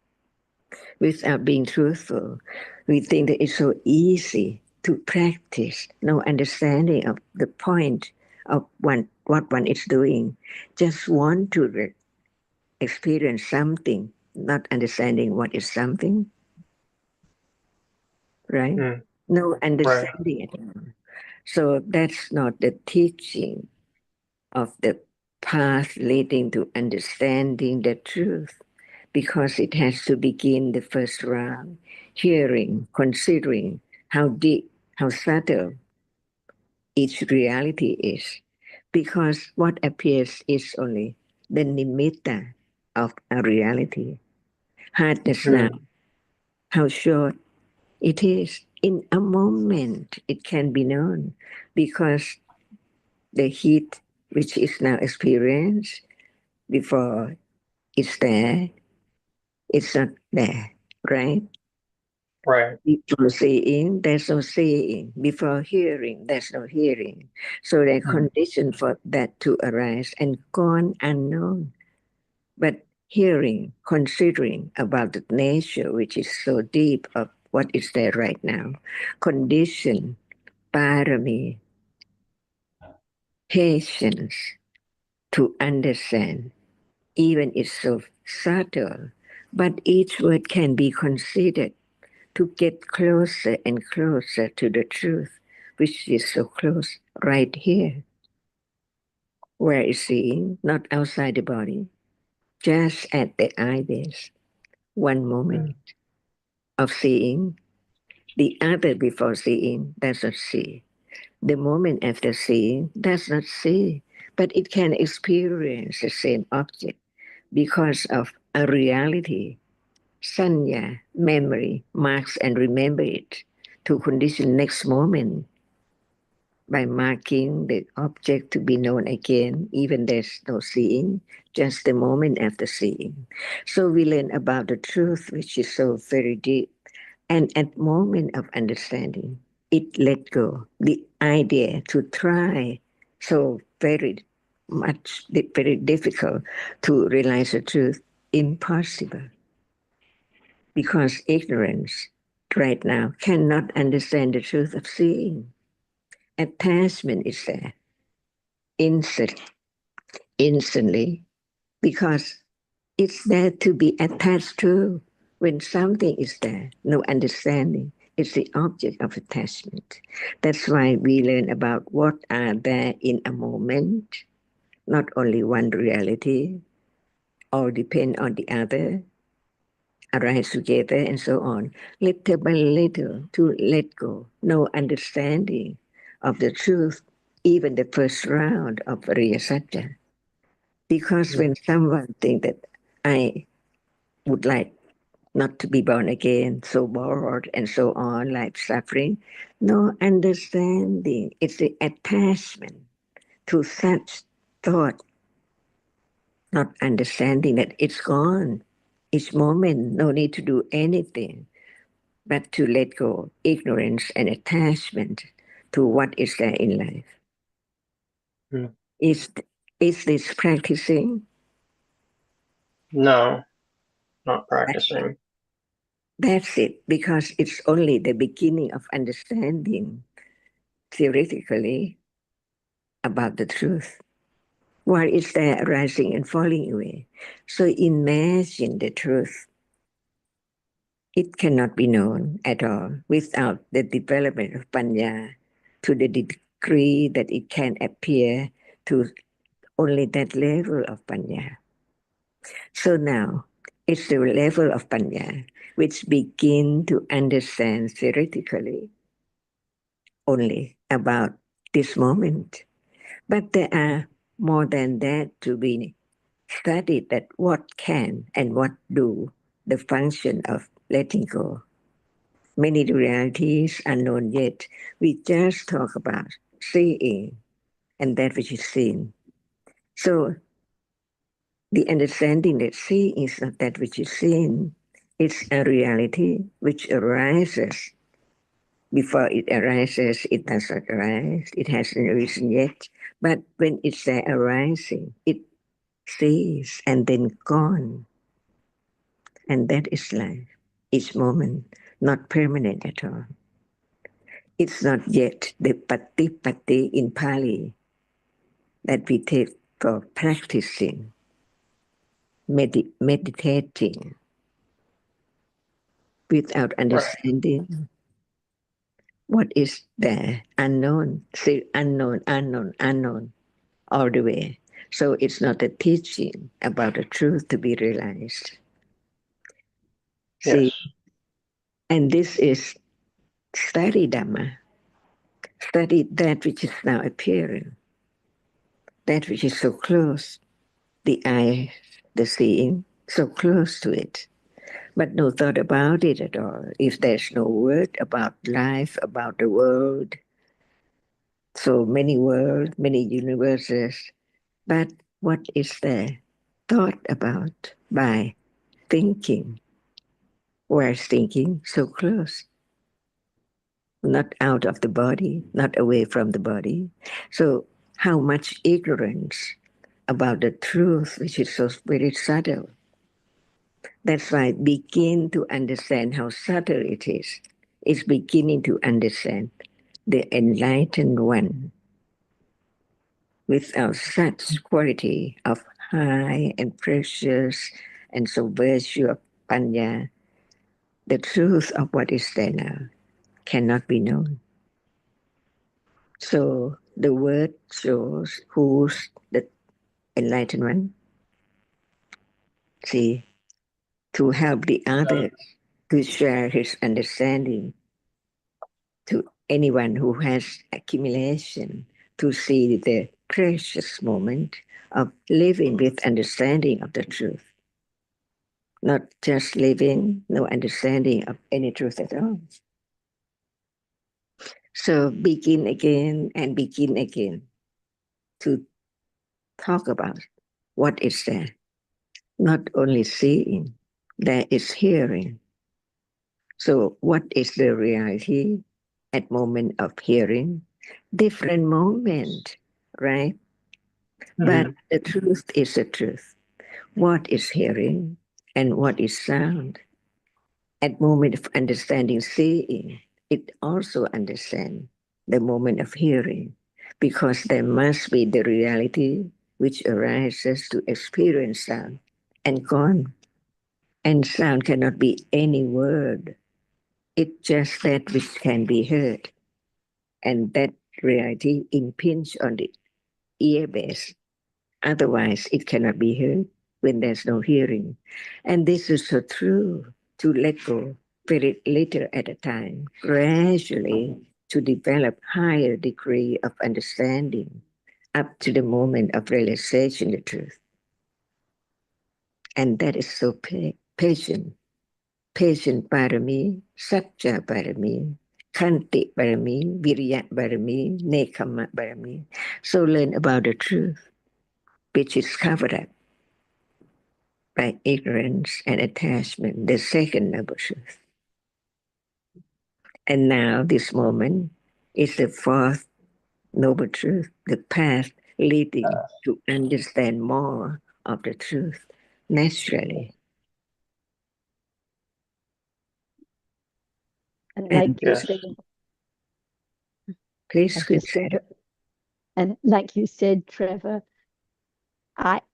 Without being truthful, we think that it's so easy to practice, no understanding of the point of what one is doing. Just want to experience something, not understanding what is something, right? Mm. No Right. understanding at all. So that's not the teaching of the path leading to understanding the truth, because it has to begin the first round, hearing, considering how deep, how subtle each reality is. Because what appears is only the nimitta of a reality. Hardness now, how short it is. In a moment, it can be known, because the heat which is now experienced before it's there, it's not there, right? Right. Before seeing, there's no seeing. Before hearing, there's no hearing. So they're conditioned for that to arise and gone unknown. But hearing, considering about the nature, which is so deep of what is there right now, condition, parami, patience to understand, even it's so subtle, but each word can be considered to get closer and closer to the truth, which is so close right here. Where is seeing? Not outside the body, just at the eye base. One moment of seeing, the other before seeing does not see. The moment after seeing does not see, but it can experience the same object because of a reality. Sanya, memory, marks and remember it to condition next moment by marking the object to be known again, even there's no seeing, just the moment after seeing. So we learn about the truth, which is so very deep. And at moment of understanding, it let go. The idea to try, so very much, very difficult to realize the truth, impossible. Because ignorance right now cannot understand the truth of seeing. Attachment is there instantly, because it's there to be attached to. When something is there, no understanding, it's the object of attachment. That's why we learn about what are there in a moment, not only one reality, all depend on the other, arise together and so on, little by little to let go, no understanding of the truth, even the first round of Riya Satya. Because when someone thinks that I would like not to be born again, so bored and so on, life suffering, no understanding. It's the attachment to such thought, not understanding that it's gone. Each moment, no need to do anything but to let go ignorance and attachment to what is there in life. Mm. Is this practicing? No, not practicing. That's it, because it's only the beginning of understanding theoretically about the truth. While it's there arising and falling away. So imagine the truth. It cannot be known at all without the development of panya to the degree that it can appear to only that level of panya. So now it's the level of panya which begin to understand theoretically only about this moment. But there are more than that to be studied, that what can and what do the function of letting go. Many realities are known yet. We just talk about seeing and that which is seen. So the understanding that seeing is not that which is seen, it's a reality which arises. Before it arises, it does not arise. It hasn't arisen yet. But when it's there arising, it sees and then gone. And that is life. Each moment, not permanent at all. It's not yet the pati in Pali that we take for practicing, meditating without understanding what is there, unknown, say unknown, unknown, unknown, all the way. So it's not a teaching about the truth to be realized. See, Yes. and this is study Dhamma, study that which is now appearing, that which is so close, the eye, the seeing, so close to it, but no thought about it at all. If there's no word about life, about the world, so many worlds, many universes, but what is there? Thought about by thinking. Where's thinking? So close. Not out of the body, not away from the body. So how much ignorance about the truth, which is so very subtle. That's why begin to understand how subtle it is. It's beginning to understand the enlightened one without such quality of high and precious and so virtue of panya. The truth of what is there now cannot be known. So the word shows who's the enlightened one. See, to help the other to share his understanding to anyone who has accumulation, to see the precious moment of living with understanding of the truth. Not just living, no understanding of any truth at all. So begin again and begin again to talk about what is there. Not only seeing, there is hearing. So what is the reality at moment of hearing? Different moment, right? But the truth is the truth. What is hearing and what is sound? At moment of understanding seeing, it also understands the moment of hearing, because there must be the reality which arises to experience sound and gone. And sound cannot be any word. It's just that which can be heard. And that reality impinge on the ear base. Otherwise, it cannot be heard when there's no hearing. And this is so true, to let go very little at a time, gradually to develop higher degree of understanding up to the moment of realization of the truth. And that is so patient. Patient parami, satya parami, khanti parami, virya parami, nekama parami. So learn about the truth, which is covered up by ignorance and attachment, the second noble truth. And now this moment is the fourth noble truth, the path leading to understand more of the truth naturally. And And like you Yes. said, please I just consider. and like you said, Trevor,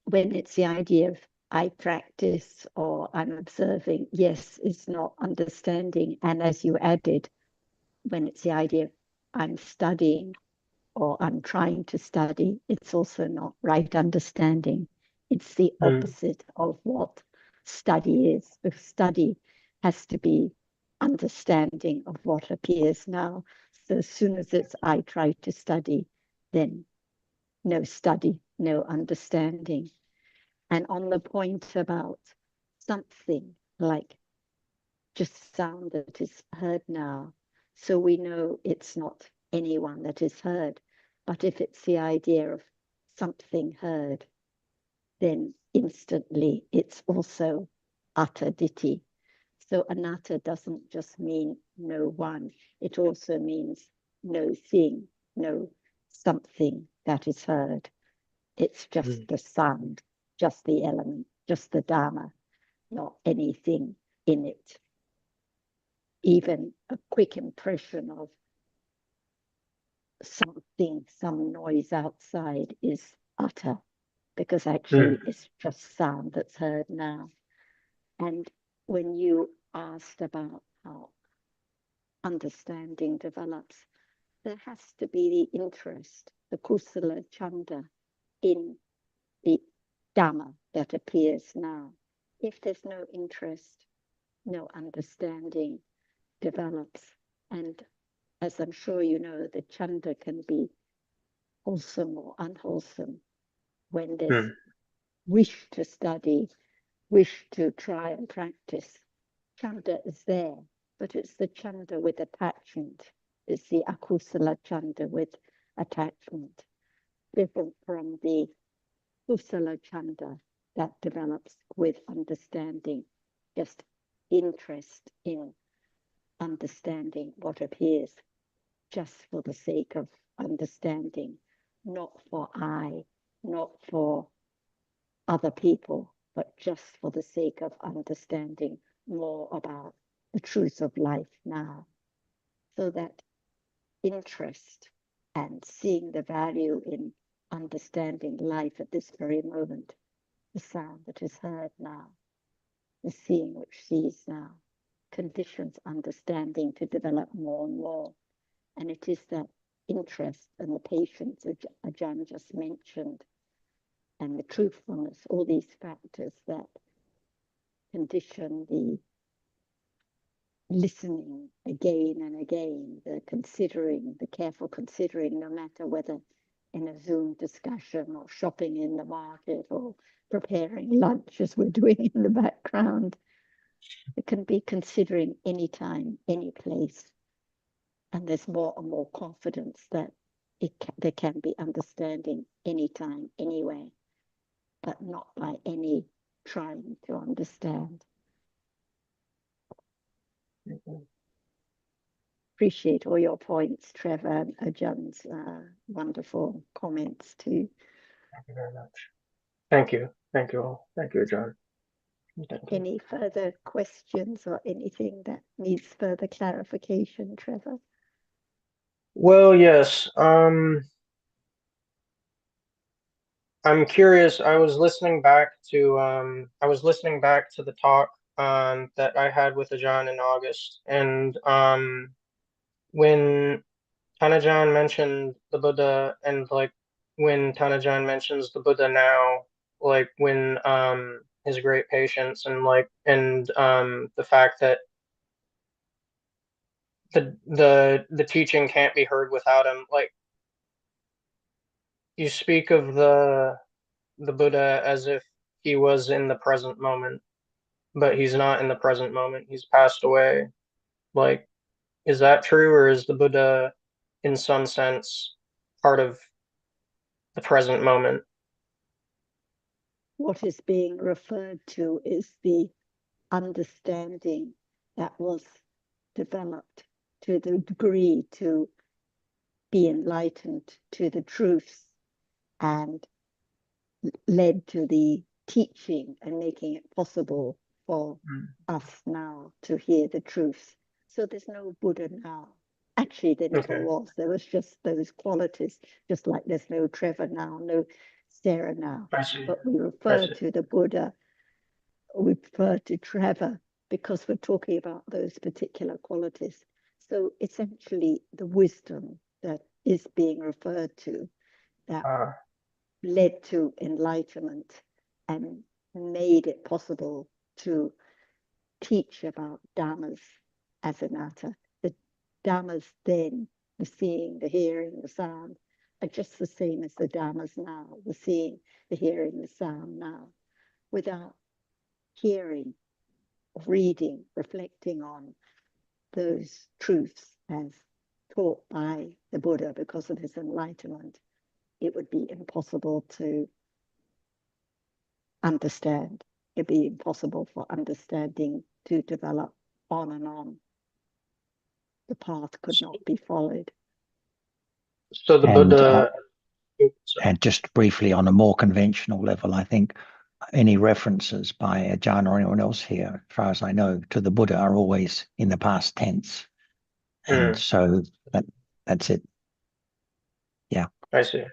when it's the idea of I practice or I'm observing, yes, it's not understanding. And as you added, when it's the idea of I'm studying or I'm trying to study. It's also not right understanding. It's the opposite of what study is. Because study has to be understanding of what appears now. So as soon as it's I try to study, then no study, no understanding. And on the point about something like just sound that is heard now, so we know it's not anyone that is heard, but if it's the idea of something heard, then instantly it's also utter ditthi. So anatta doesn't just mean no one, it also means no thing, no something that is heard. It's just the sound, just the element, just the Dhamma, not anything in it. Even a quick impression of something, some noise outside is utter, because actually it's just sound that's heard now. And when you asked about how understanding develops, there has to be the interest, the kusala chanda, in the Dhamma that appears now. If there's no interest, no understanding develops. And as I'm sure you know, the chanda can be wholesome or unwholesome. When there's wish to study, wish to try and practice, chanda is there, but it's the chanda with attachment. It's the akusala chanda with attachment, different from the kusala chanda that develops with understanding, just interest in understanding what appears, just for the sake of understanding, not for I, not for other people, but just for the sake of understanding more about the truth of life now. So that interest and seeing the value in understanding life at this very moment, the sound that is heard now, the seeing which sees now, conditions understanding to develop more and more. And it is that interest and the patience which Ajahn just mentioned, and the truthfulness, all these factors that condition the listening again and again, the considering, the careful considering, no matter whether in a Zoom discussion or shopping in the market or preparing lunch as we're doing in the background. It can be considering anytime, any place. And there's more and more confidence that there can be understanding anytime, anywhere, but not by any trying to understand. Appreciate all your points, Trevor, and Ajah's wonderful comments too. Thank you very much. Thank you. Thank you all. Thank you, John. Thank you. Any further questions or anything that needs further clarification, Trevor? Well, yes. I'm curious. I was listening back to the talk that I had with Ajahn in August, and when Tanajan mentioned the Buddha, and like when Tanajan mentions the Buddha now, like when his great patience, and like the fact that the teaching can't be heard without him, like you speak of the Buddha as if he was in the present moment, but he's not in the present moment. He's passed away. Like, is that true, or is the Buddha in some sense part of the present moment? What is being referred to is the understanding that was developed to the degree to be enlightened to the truths and led to the teaching and making it possible for us now to hear the truth. So there's no Buddha now. Actually, there never was. There was just those qualities, just like there's no Trevor now, no Sarah now. But we refer to the Buddha, we refer to Trevor because we're talking about those particular qualities. So essentially, the wisdom that is being referred to that Uh, led to enlightenment and made it possible to teach about Dhammas as anatta. The Dhammas then, the seeing, the hearing, the sound, are just the same as the Dhammas now, the seeing, the hearing, the sound now, without hearing, reading, reflecting on those truths as taught by the Buddha because of his enlightenment. It would be impossible to understand. It'd be impossible for understanding to develop on and on. The path could not be followed. so the And Buddha. and just briefly on a more conventional level, I think any references by Ajahn or anyone else here, as far as I know, to the Buddha are always in the past tense. And so that's it. Yeah. I see.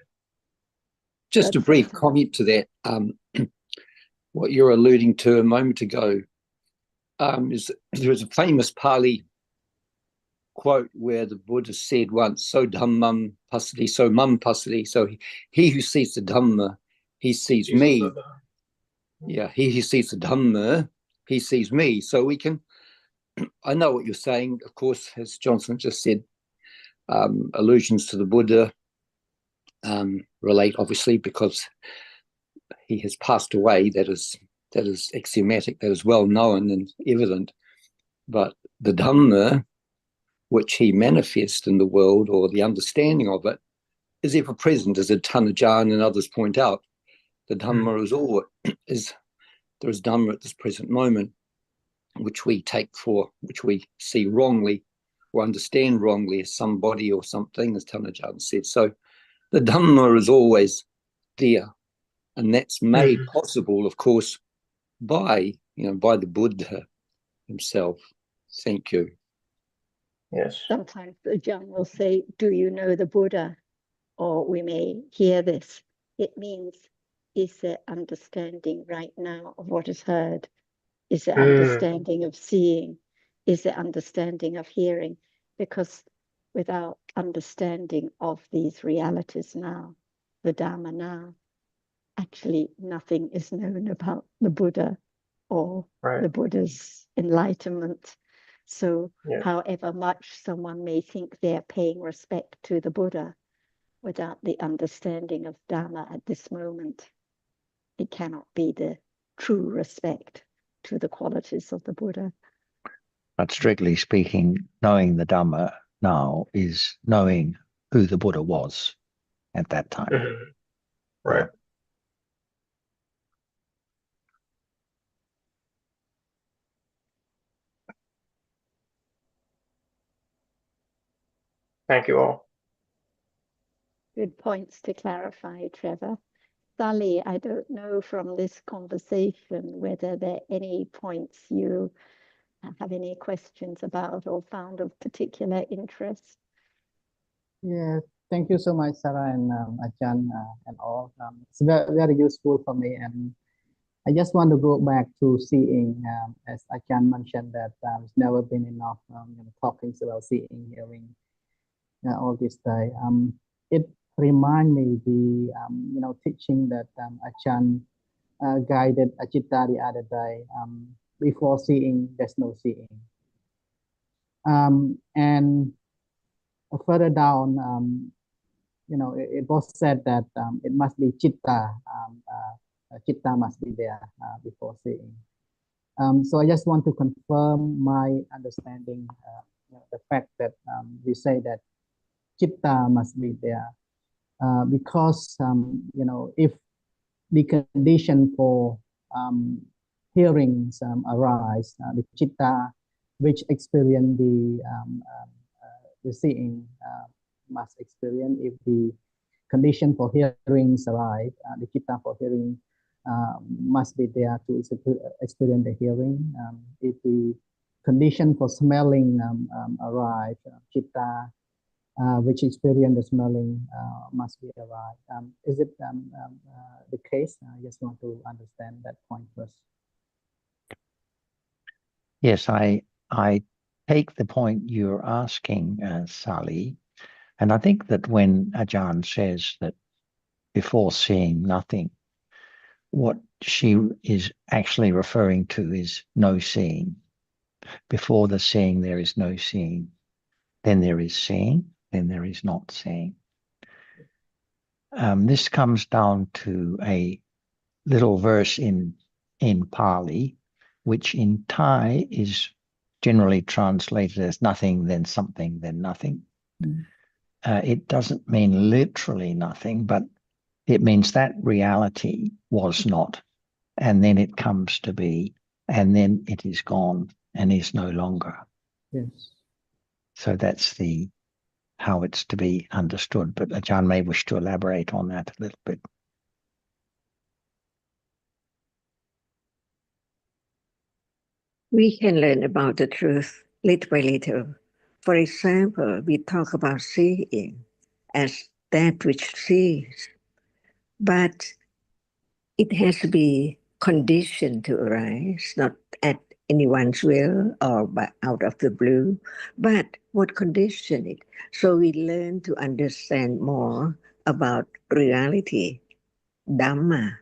Just a That's brief excellent. comment to that. What you're alluding to a moment ago is there was a famous Pali quote where the Buddha said once, "So dhammam pasati, so mum pasati." So he who sees the Dhamma, he sees me. Yeah, he who sees the Dhamma, he sees me. So we can, I know what you're saying, of course, as Johnson just said, allusions to the Buddha relate obviously because he has passed away. That is axiomatic, that is well known and evident. But the Dhamma, which he manifests in the world, or the understanding of it, is ever present, as Ajahn and others point out. The Dhamma is always, there is Dhamma at this present moment, which we take for, which we see wrongly or understand wrongly as somebody or something, as Ajahn said. So the Dhamma is always there. And that's made possible, of course, by the Buddha himself. Thank you. Yes. Sometimes the Ajahn will say, "Do you know the Buddha?" Or we may hear this. It means, is there understanding right now of what is heard? Is there understanding of seeing? Is there understanding of hearing? Because without understanding of these realities now, the Dhamma now, actually nothing is known about the Buddha or the Buddha's enlightenment. So however much someone may think they're paying respect to the Buddha, without the understanding of Dhamma at this moment, it cannot be the true respect to the qualities of the Buddha. But strictly speaking, knowing the Dhamma now is knowing who the Buddha was at that time. Right. Yeah. Thank you all. Good points to clarify, Trevor. Sally, I don't know from this conversation whether there are any points you have any questions about or found of particular interest. Yeah, thank you so much, Sarah and Ajahn and all. It's very, very useful for me, and I just want to go back to seeing, as Ajahn mentioned that it's never been enough talking about seeing, hearing all this day. It remind me the teaching that Ajahn guided Ajita the other day. Before seeing, there's no seeing. And further down, it was said that it must be chitta. Chitta must be there before seeing. So I just want to confirm my understanding, the fact that we say that chitta must be there because if the condition for hearings arise, the chitta which experience the seeing must experience. If the condition for hearings arise, the chitta for hearing must be there to experience the hearing. If the condition for smelling arise, chitta which experience the smelling must be arrived. Is it the case? I just want to understand that point first. Yes, I take the point you're asking, Sally, And I think that when Ajahn says that before seeing nothing, what she is actually referring to is no seeing. Before the seeing, there is no seeing. Then there is seeing, then there is not seeing. This comes down to a little verse in Pali, which in Thai is generally translated as nothing, then something, then nothing. It doesn't mean literally nothing, but it means that reality was not, and then it comes to be, and then it is gone and is no longer. Yes. So that's how it's to be understood. But Ajahn may wish to elaborate on that a little bit. We can learn about the truth little by little. For example, we talk about seeing as that which sees, but it has to be conditioned to arise, not at anyone's will or out of the blue, but what condition it. So we learn to understand more about reality, Dhamma,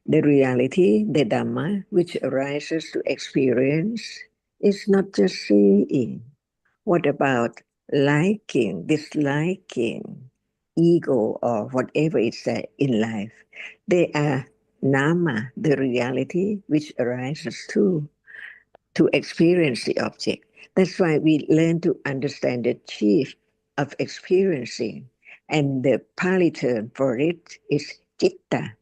the reality, the Dhamma, which arises to experience, is not just seeing. What about liking, disliking, ego, or whatever is there in life? They are nama, the reality which arises to experience the object. That's why we learn to understand the chief of experiencing. And the Pali term for it is citta.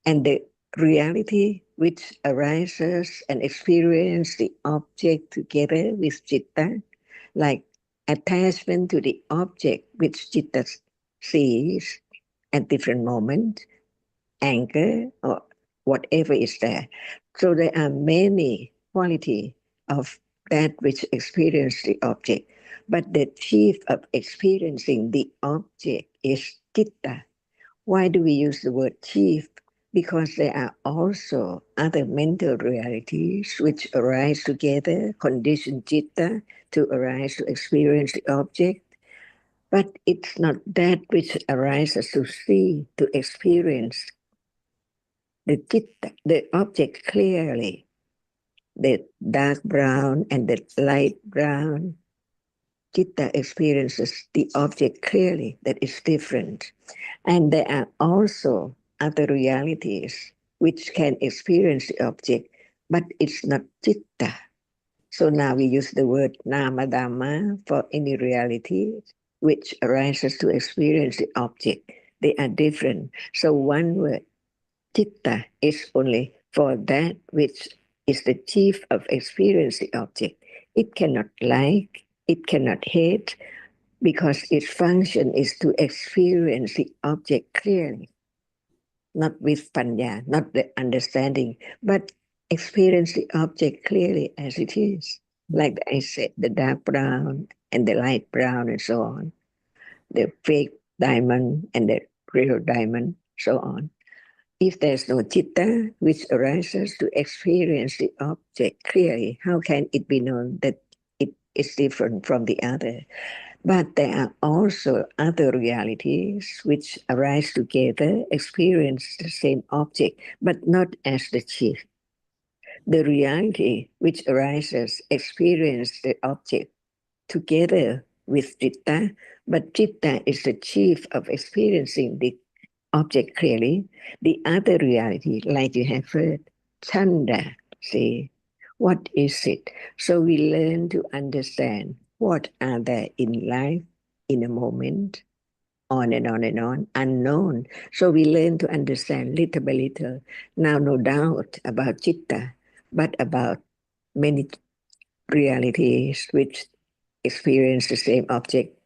And the reality which arises and experience the object together with citta, like attachment to the object which citta sees at different moments, anger or whatever is there. So there are many qualities of that which experience the object. But the chief of experiencing the object is citta. Why do we use the word chief? Because there are also other mental realities which arise together, condition citta to arise to experience the object. But it's not that which arises to see, to experience the citta, the object clearly. The dark brown and the light brown, citta experiences the object clearly, that is different. And there are also other realities which can experience the object, but it's not citta. So now we use the word nama dhamma for any reality which arises to experience the object. They are different. So one word, citta, is only for that which is the chief of experience the object. It cannot like, it cannot hate, because its function is to experience the object clearly, not with panya, not the understanding, but experience the object clearly as it is. Like I said, the dark brown and the light brown and so on, the fake diamond and the real diamond, so on. If there's no citta which arises to experience the object clearly, how can it be known that it is different from the other? But there are also other realities which arise together, experience the same object, but not as the chief. The reality which arises experience the object together with citta, but citta is the chief of experiencing the object clearly. The other reality, like you have heard, chanda, see, what is it? So we learn to understand what are there in life, in a moment, on and on and on, unknown. So we learn to understand little by little. Now, no doubt about citta, but about many realities which experience the same object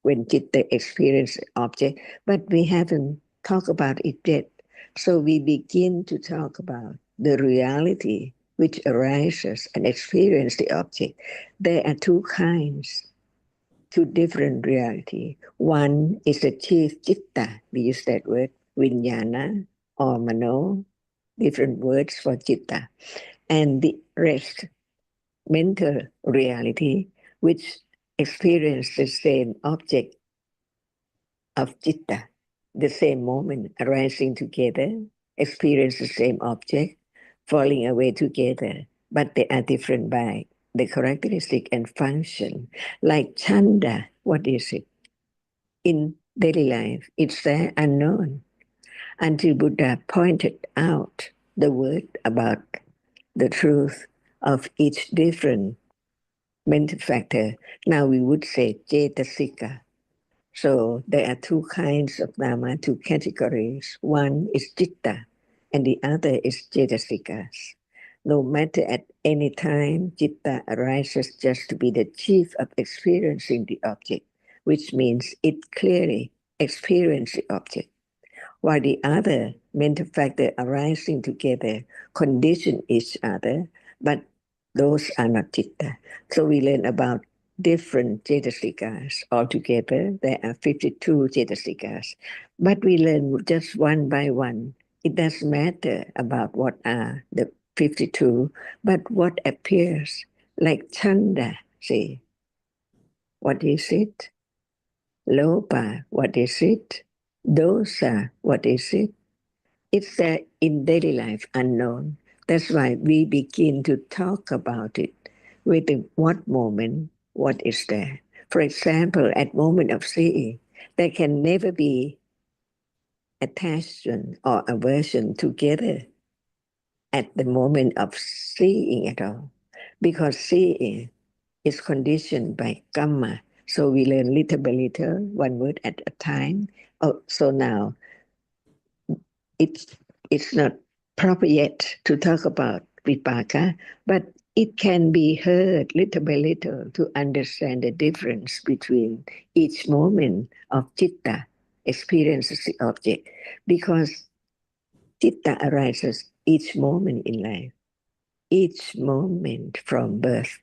when citta experience the object, but we haven't talked about it yet. So we begin to talk about the reality which arises and experience the object. There are two kinds, two different reality. One is the chief citta, we use that word, vijnana or mano, different words for citta. And the rest, mental reality, which experience the same object of citta, the same moment arising together, experience the same object, falling away together, but they are different by the characteristic and function. Like chanda, what is it? In daily life, it's there unknown until Buddha pointed out the word about the truth of each different mental factor. Now we would say cetasika. So there are two kinds of Dhamma, two categories. One is citta and the other is cetasikas. No matter at any time, citta arises just to be the chief of experiencing the object, which means it clearly experiences the object, while the other mental factor arising together condition each other, but those are not citta. So we learn about different cetasikas altogether. There are 52 cetasikas, but we learn just one by one. It doesn't matter about what are the 52, but what appears like chanda. See, what is it? Lopa, what is it? Dosa, what is it? It's there in daily life unknown. That's why we begin to talk about it with what moment, what is there. For example, at moment of seeing, there can never be attachment or aversion together at the moment of seeing at all, because seeing is conditioned by karma. So we learn little by little, one word at a time. Oh, so now it's not proper yet to talk about vipaka, but it can be heard little by little to understand the difference between each moment of citta experiences the object, because citta arises each moment in life, each moment from birth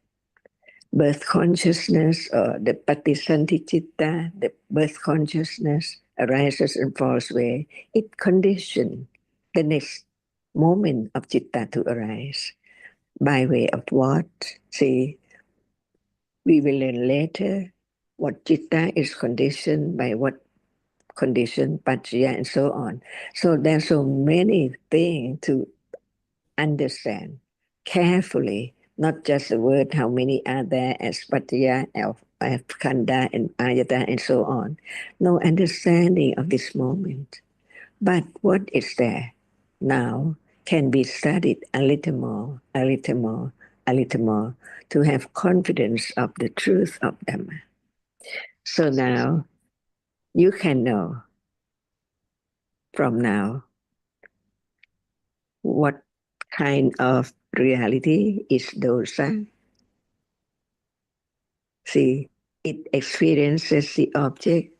consciousness or the patisanti citta, the birth consciousness arises and falls away. It conditions the next moment of citta to arise. By way of what? See, we will learn later what citta is conditioned by what condition, paccaya, and so on. So there's so many things to understand carefully, not just the word, how many are there as pattaya, khanda, and ayata, and so on. No understanding of this moment. But what is there now can be studied a little more, a little more, a little more, to have confidence of the truth of Dhamma. So now you can know from now what kind of reality is dosa. See, it experiences the object,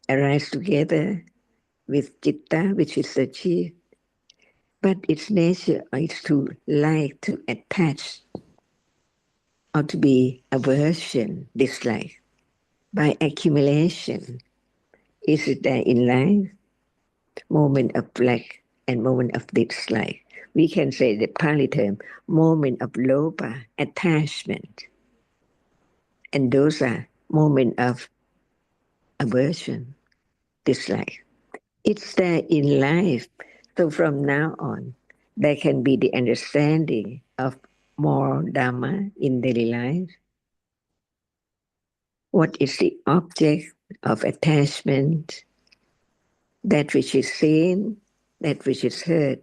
arise together with citta, which is the chief, but its nature is to like, to attach, or to be aversion, dislike. By accumulation, is it there in life? Moment of like and moment of dislike. We can say the Pali term, moment of lopa, attachment. And those are moment of aversion, dislike. It's there in life. So from now on, there can be the understanding of more Dhamma in daily life. What is the object of attachment? That which is seen, that which is heard.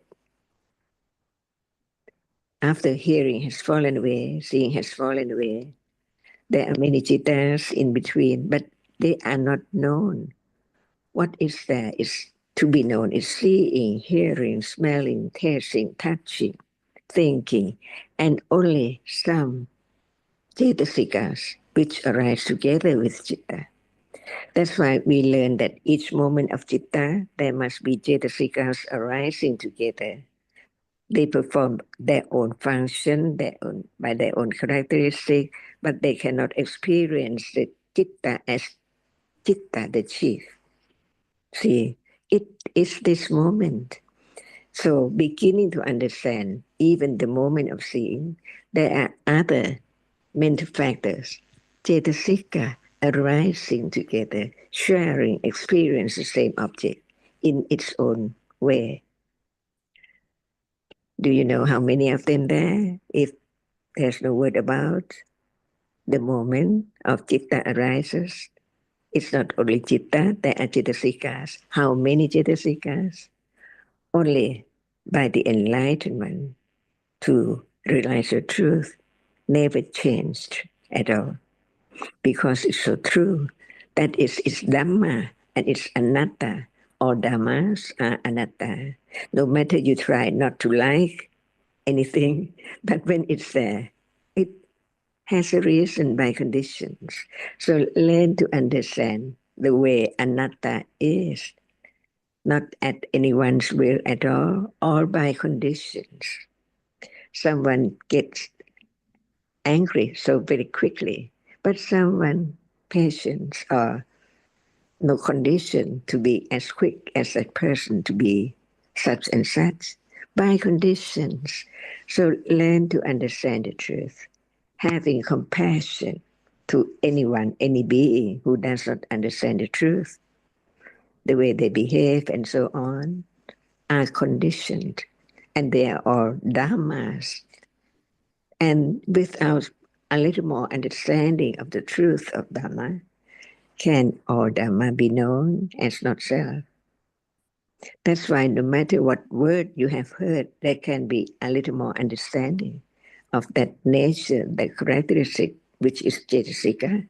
After hearing has fallen away, seeing has fallen away, there are many cittas in between, but they are not known. What is there is to be known is seeing, hearing, smelling, tasting, touching, thinking, and only some cetasikas which arise together with citta. That's why we learn that each moment of citta, there must be cetasikas arising together. They perform their own function, by their own characteristic, but they cannot experience the citta as citta, the chief. See, it is this moment. So beginning to understand even the moment of seeing, there are other mental factors Cetasika arising together, sharing, experience the same object in its own way. Do you know how many of them there? If there's no word about the moment of citta arises, it's not only citta, there are cetasikas. How many cetasikas? Only by the enlightenment to realize the truth, never changed at all. Because it's so true. That is its Dhamma and it's anatta. All Dhammas are anatta. No matter you try not to like anything, but when it's there, it has a reason by conditions. So learn to understand the way anatta is, not at anyone's will at all by conditions. Someone gets angry so very quickly, but someone patience or no condition to be as quick as that person to be such and such by conditions. So learn to understand the truth, having compassion to anyone, any being who does not understand the truth, the way they behave and so on, are conditioned, and they are all dhammas. And without a little more understanding of the truth of Dhamma, can all Dhamma be known as not self? That's why no matter what word you have heard, there can be a little more understanding of that nature, that characteristic, which is Cetasika,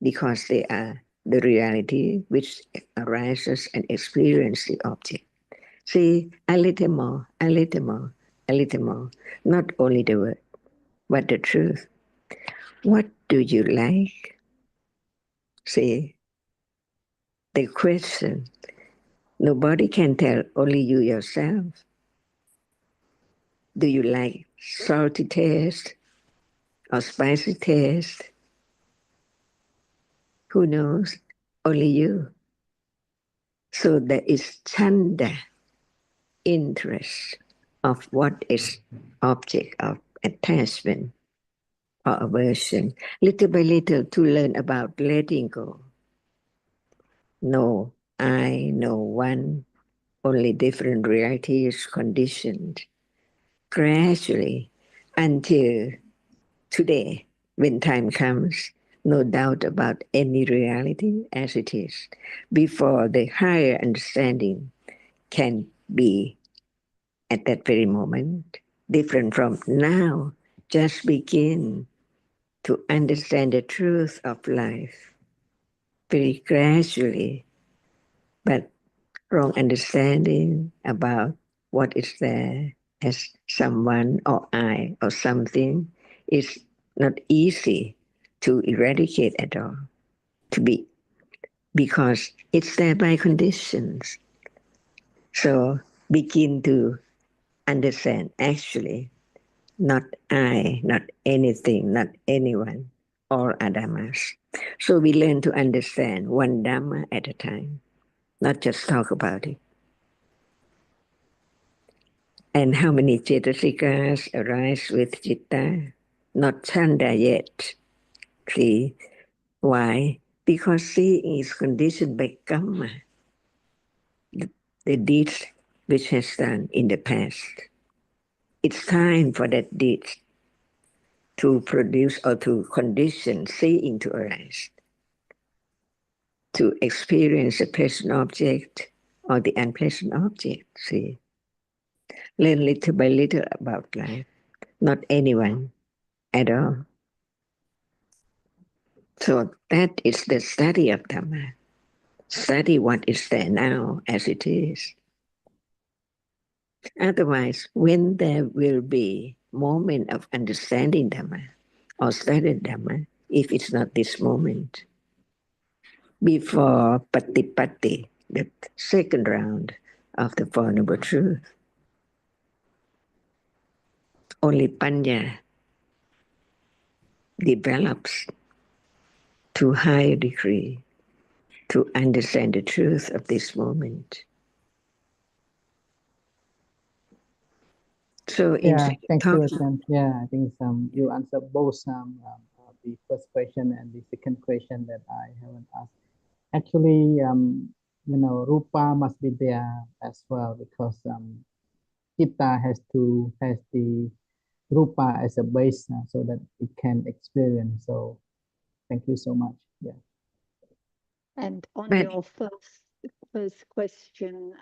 because they are the reality which arises and experiences the object. See, a little more, a little more, a little more, not only the word, but the truth. What do you like? See, the question, nobody can tell, only you yourself. Do you like salty taste or spicy taste? Who knows? Only you. So there is chanda, interest of what is object of attachment or aversion, little by little to learn about letting go. No I, no one, only different realities conditioned gradually until today, when time comes, no doubt about any reality as it is, before the higher understanding can be at that very moment, different from now, just begin to understand the truth of life very gradually, but wrong understanding about what is there as someone or I or something is not easy to eradicate at all, to be, because it's there by conditions. So begin to understand actually not I, not anything, not anyone, all are dhammas. So we learn to understand one dhamma at a time, not just talk about it. And how many cetasikas arise with citta? Not chanda yet. See, why? Because seeing is conditioned by karma, the deeds which has done in the past. It's time for that deed to produce or to condition seeing to arise, to experience a pleasant object or the unpleasant object. See, learn little by little about life, not anyone at all. So that is the study of Dhamma. Study what is there now as it is. Otherwise, when there will be moment of understanding Dhamma or study Dhamma, if it's not this moment, before Patipatti, the second round of the Four Noble Truth, only Panya develops to higher degree to understand the truth of this moment. So Yeah, instead of thanks to talking, Ajahn. Yeah, I think you answered both the first question and the second question that I haven't asked. Actually, you know, rupa must be there as well because chitta has the rupa as a base so that it can experience. So thank you so much. Yeah. And on But- your first question,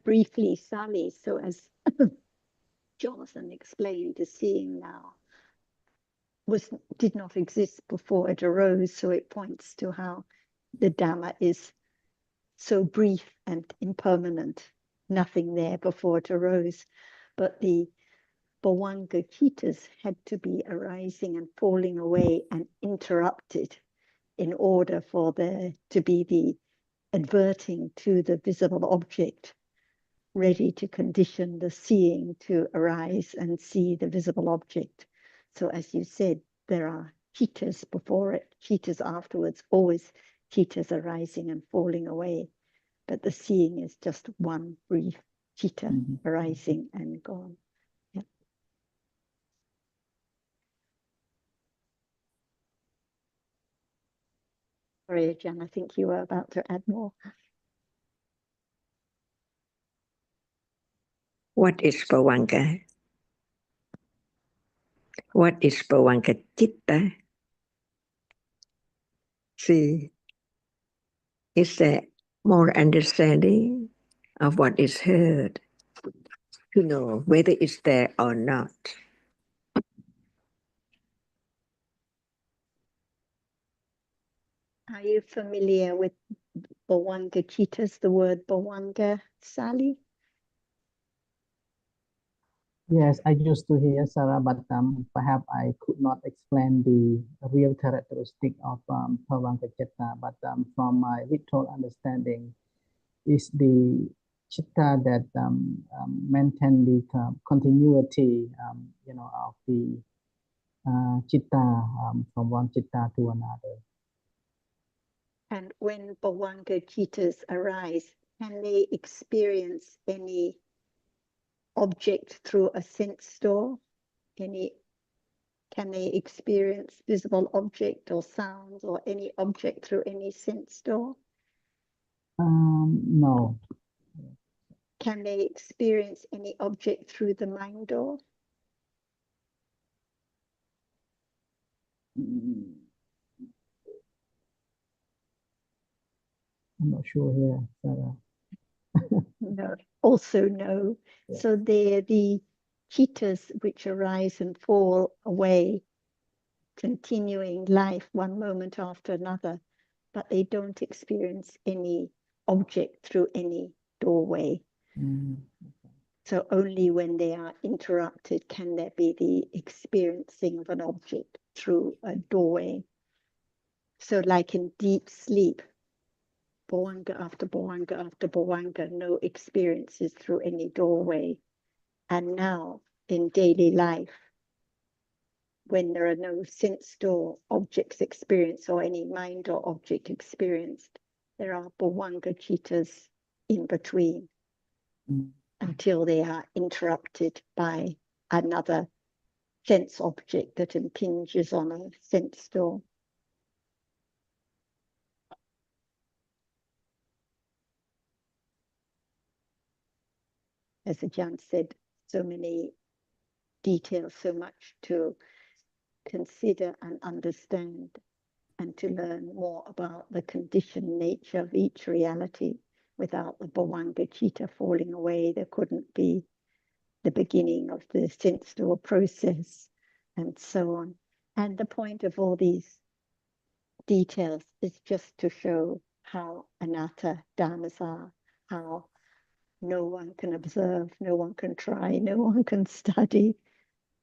briefly, Sally, so as Jonathan explained, the seeing now did not exist before it arose, so it points to how the Dhamma is so brief and impermanent, nothing there before it arose. But the Bhavanga Chittas had to be arising and falling away and interrupted in order for there to be the adverting to the visible object, ready to condition the seeing to arise and see the visible object. So as you said, there are chittas before it, chittas afterwards, always chittas arising and falling away. But the seeing is just one brief chitta arising and gone. Yeah. Sorry, Jan, I think you were about to add more. What is Bhavanga? What is Bhavanga Chitta? See, is there more understanding of what is heard to know whether it's there or not? Are you familiar with Bhavanga Chittas, the word Bhavanga, Sally? Yes, I used to hear Sarah, but perhaps I could not explain the real characteristic of Bhavanga Chitta. But from my little understanding, is the chitta that maintain the continuity, you know, of the chitta from one chitta to another. And when Bhavanga Chittas arise, can they experience any object through a sense door? Can they experience visible object or sounds or any object through any sense door? No. Can they experience any object through the mind door? I'm not sure here, Sarah. No, also no. Yeah. So they're the chittas which arise and fall away, continuing life one moment after another, but they don't experience any object through any doorway. So only when they are interrupted can there be the experiencing of an object through a doorway. So like in deep sleep, Bhavanga after Bhavanga after Bhavanga, no experiences through any doorway. And now in daily life, when there are no sense door objects experienced or any mind or object experienced, there are Bhavanga Chittas in between until they are interrupted by another sense object that impinges on a sense door. As Ajahn said, so many details, so much to consider and understand, and to learn more about the conditioned nature of each reality. Without the Bhavanga Chitta falling away, there couldn't be the beginning of the sense door process, and so on. And the point of all these details is just to show how anatta dhammas are, how no one can observe, no one can try, no one can study,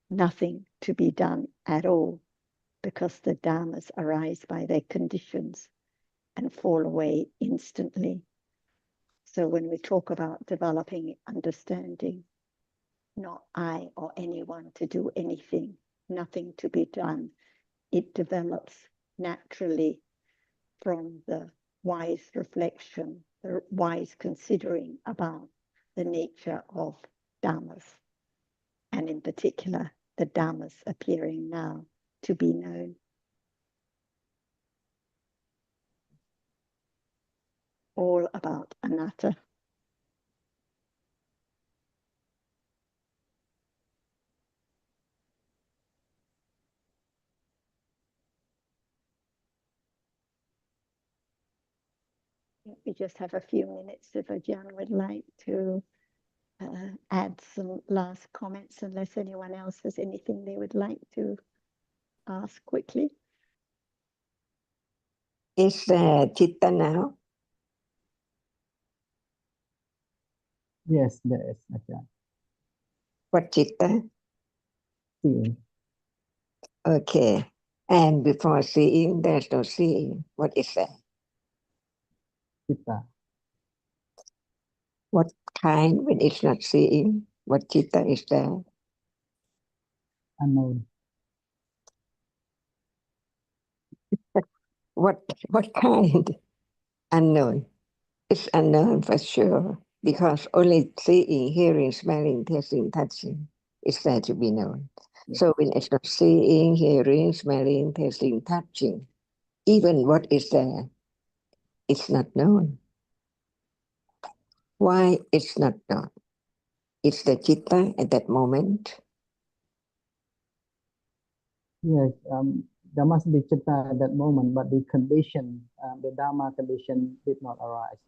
nothing to be done at all, because the dhammas arise by their conditions and fall away instantly. So when we talk about developing understanding, not I or anyone to do anything, nothing to be done. It develops naturally from the wise reflection, the wise considering about the nature of dhammas, and in particular, the dhammas appearing now to be known. All about anatta. We just have a few minutes if Ajahn would like to add some last comments, unless anyone else has anything they would like to ask quickly. Is there chitta now? Yes, there is, Ajahn. What chitta? Seeing. Okay. And before seeing, there's no seeing. What is that? Chitta. What kind when it's not seeing? What chitta is there? Unknown. What kind? Unknown. It's unknown for sure, because only seeing, hearing, smelling, tasting, touching is there to be known. Yes. So when it's not seeing, hearing, smelling, tasting, touching, even what is there, it's not known. Why it's not known? It's the chitta at that moment. Yes, there must be chitta at that moment, but the condition, the Dhamma condition did not arise.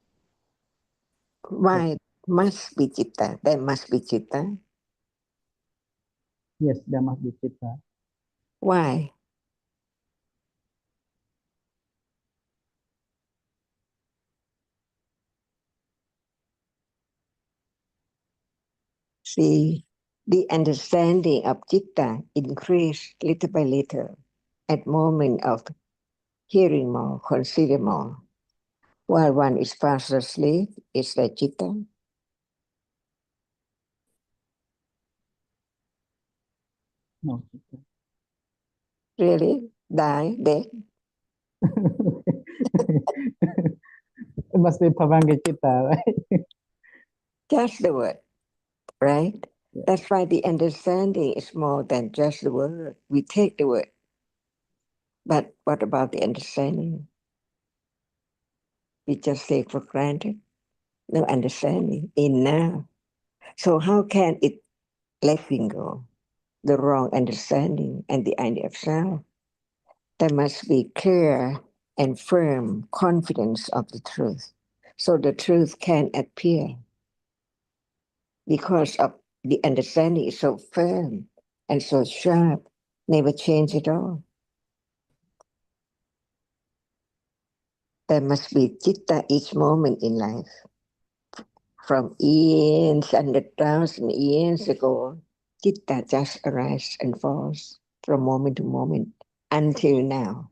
Why must be chitta? There must be chitta. Yes, there must be chitta. Why? See, the understanding of chitta increase little by little at moment of hearing more, consider more. While one is fast asleep, is the chitta. No chitta. Really? Die, dead? It must be Bhavanga chitta, right? Just the word, right? Yeah. That's why the understanding is more than just the word. We take the word. But what about the understanding? We just take for granted. No understanding in now. So how can it letting go the wrong understanding and the idea of self? There must be clear and firm confidence of the truth. So the truth can appear because of the understanding is so firm and so sharp, never change at all. There must be chitta each moment in life. From years, 100,000 years ago, chitta just arises and falls from moment to moment until now.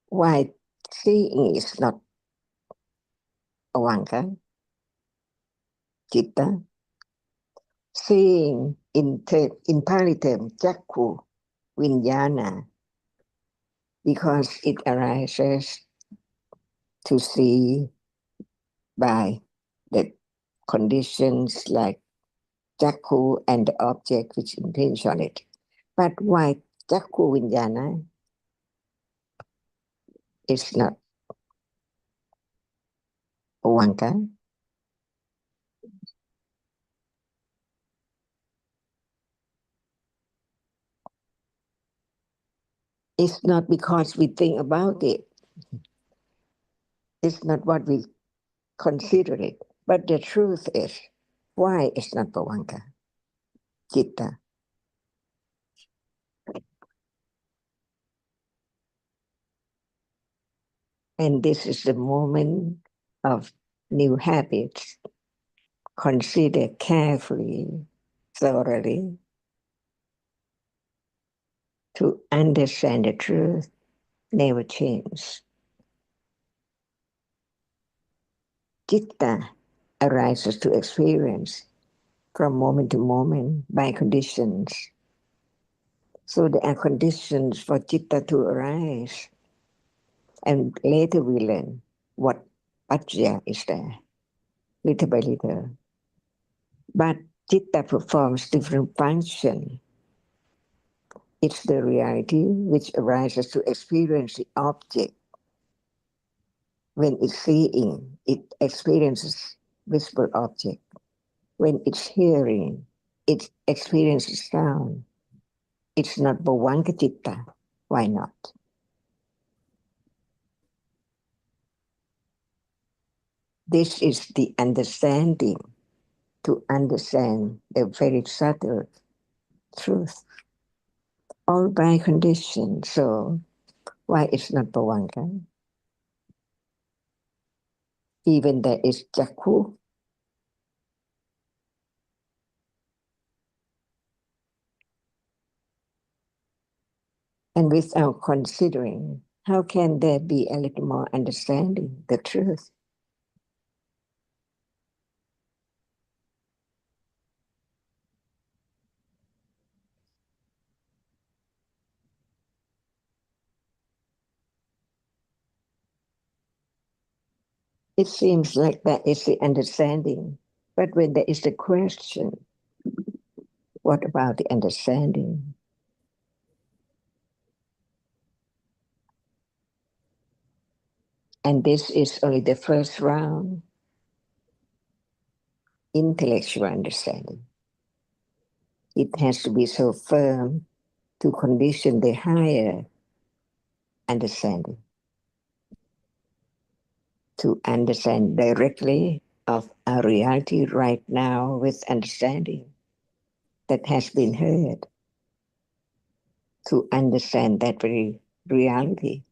Why seeing is not avanka, chitta? Seeing in Pali term, jakku, vijnana, because it arises to see by the conditions like jakku and the object which impinge on it. But why jakku vijnana is not avanka? It's not because we think about it. It's not what we consider it. But the truth is, why it's not Bhavanka? Chitta. And this is the moment of new habits. Consider carefully, thoroughly, to understand the truth, never change. Chitta arises to experience from moment to moment by conditions. So there are conditions for chitta to arise. And later we learn what paccaya is there, little by little. But Chitta performs different functions. It's the reality which arises to experience the object. When it's seeing, it experiences visible object. When it's hearing, it experiences sound. It's not bhavanka citta. Why not? This is the understanding, to understand the very subtle truth. All by condition. So why it's not bhavanka? Even there is jakku. And without considering, how can there be a little more understanding the truth? It seems like that is the understanding. But when there is the question, what about the understanding? And this is only the first round, intellectual understanding. It has to be so firm to condition the higher understanding. To understand directly of our reality right now with understanding that has been heard. To understand that very reality.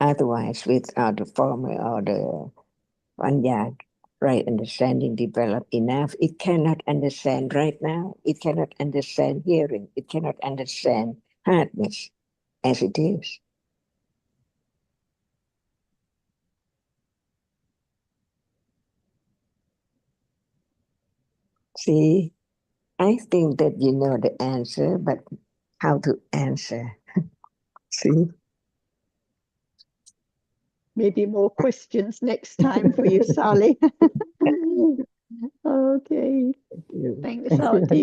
Otherwise, without the former or the panya, right understanding developed enough, it cannot understand right now. It cannot understand hearing. It cannot understand hardness as it is. See, I think that you know the answer, but how to answer? See? Maybe more questions next time for you, Sally. Okay. Thank you. Thanks, Artie.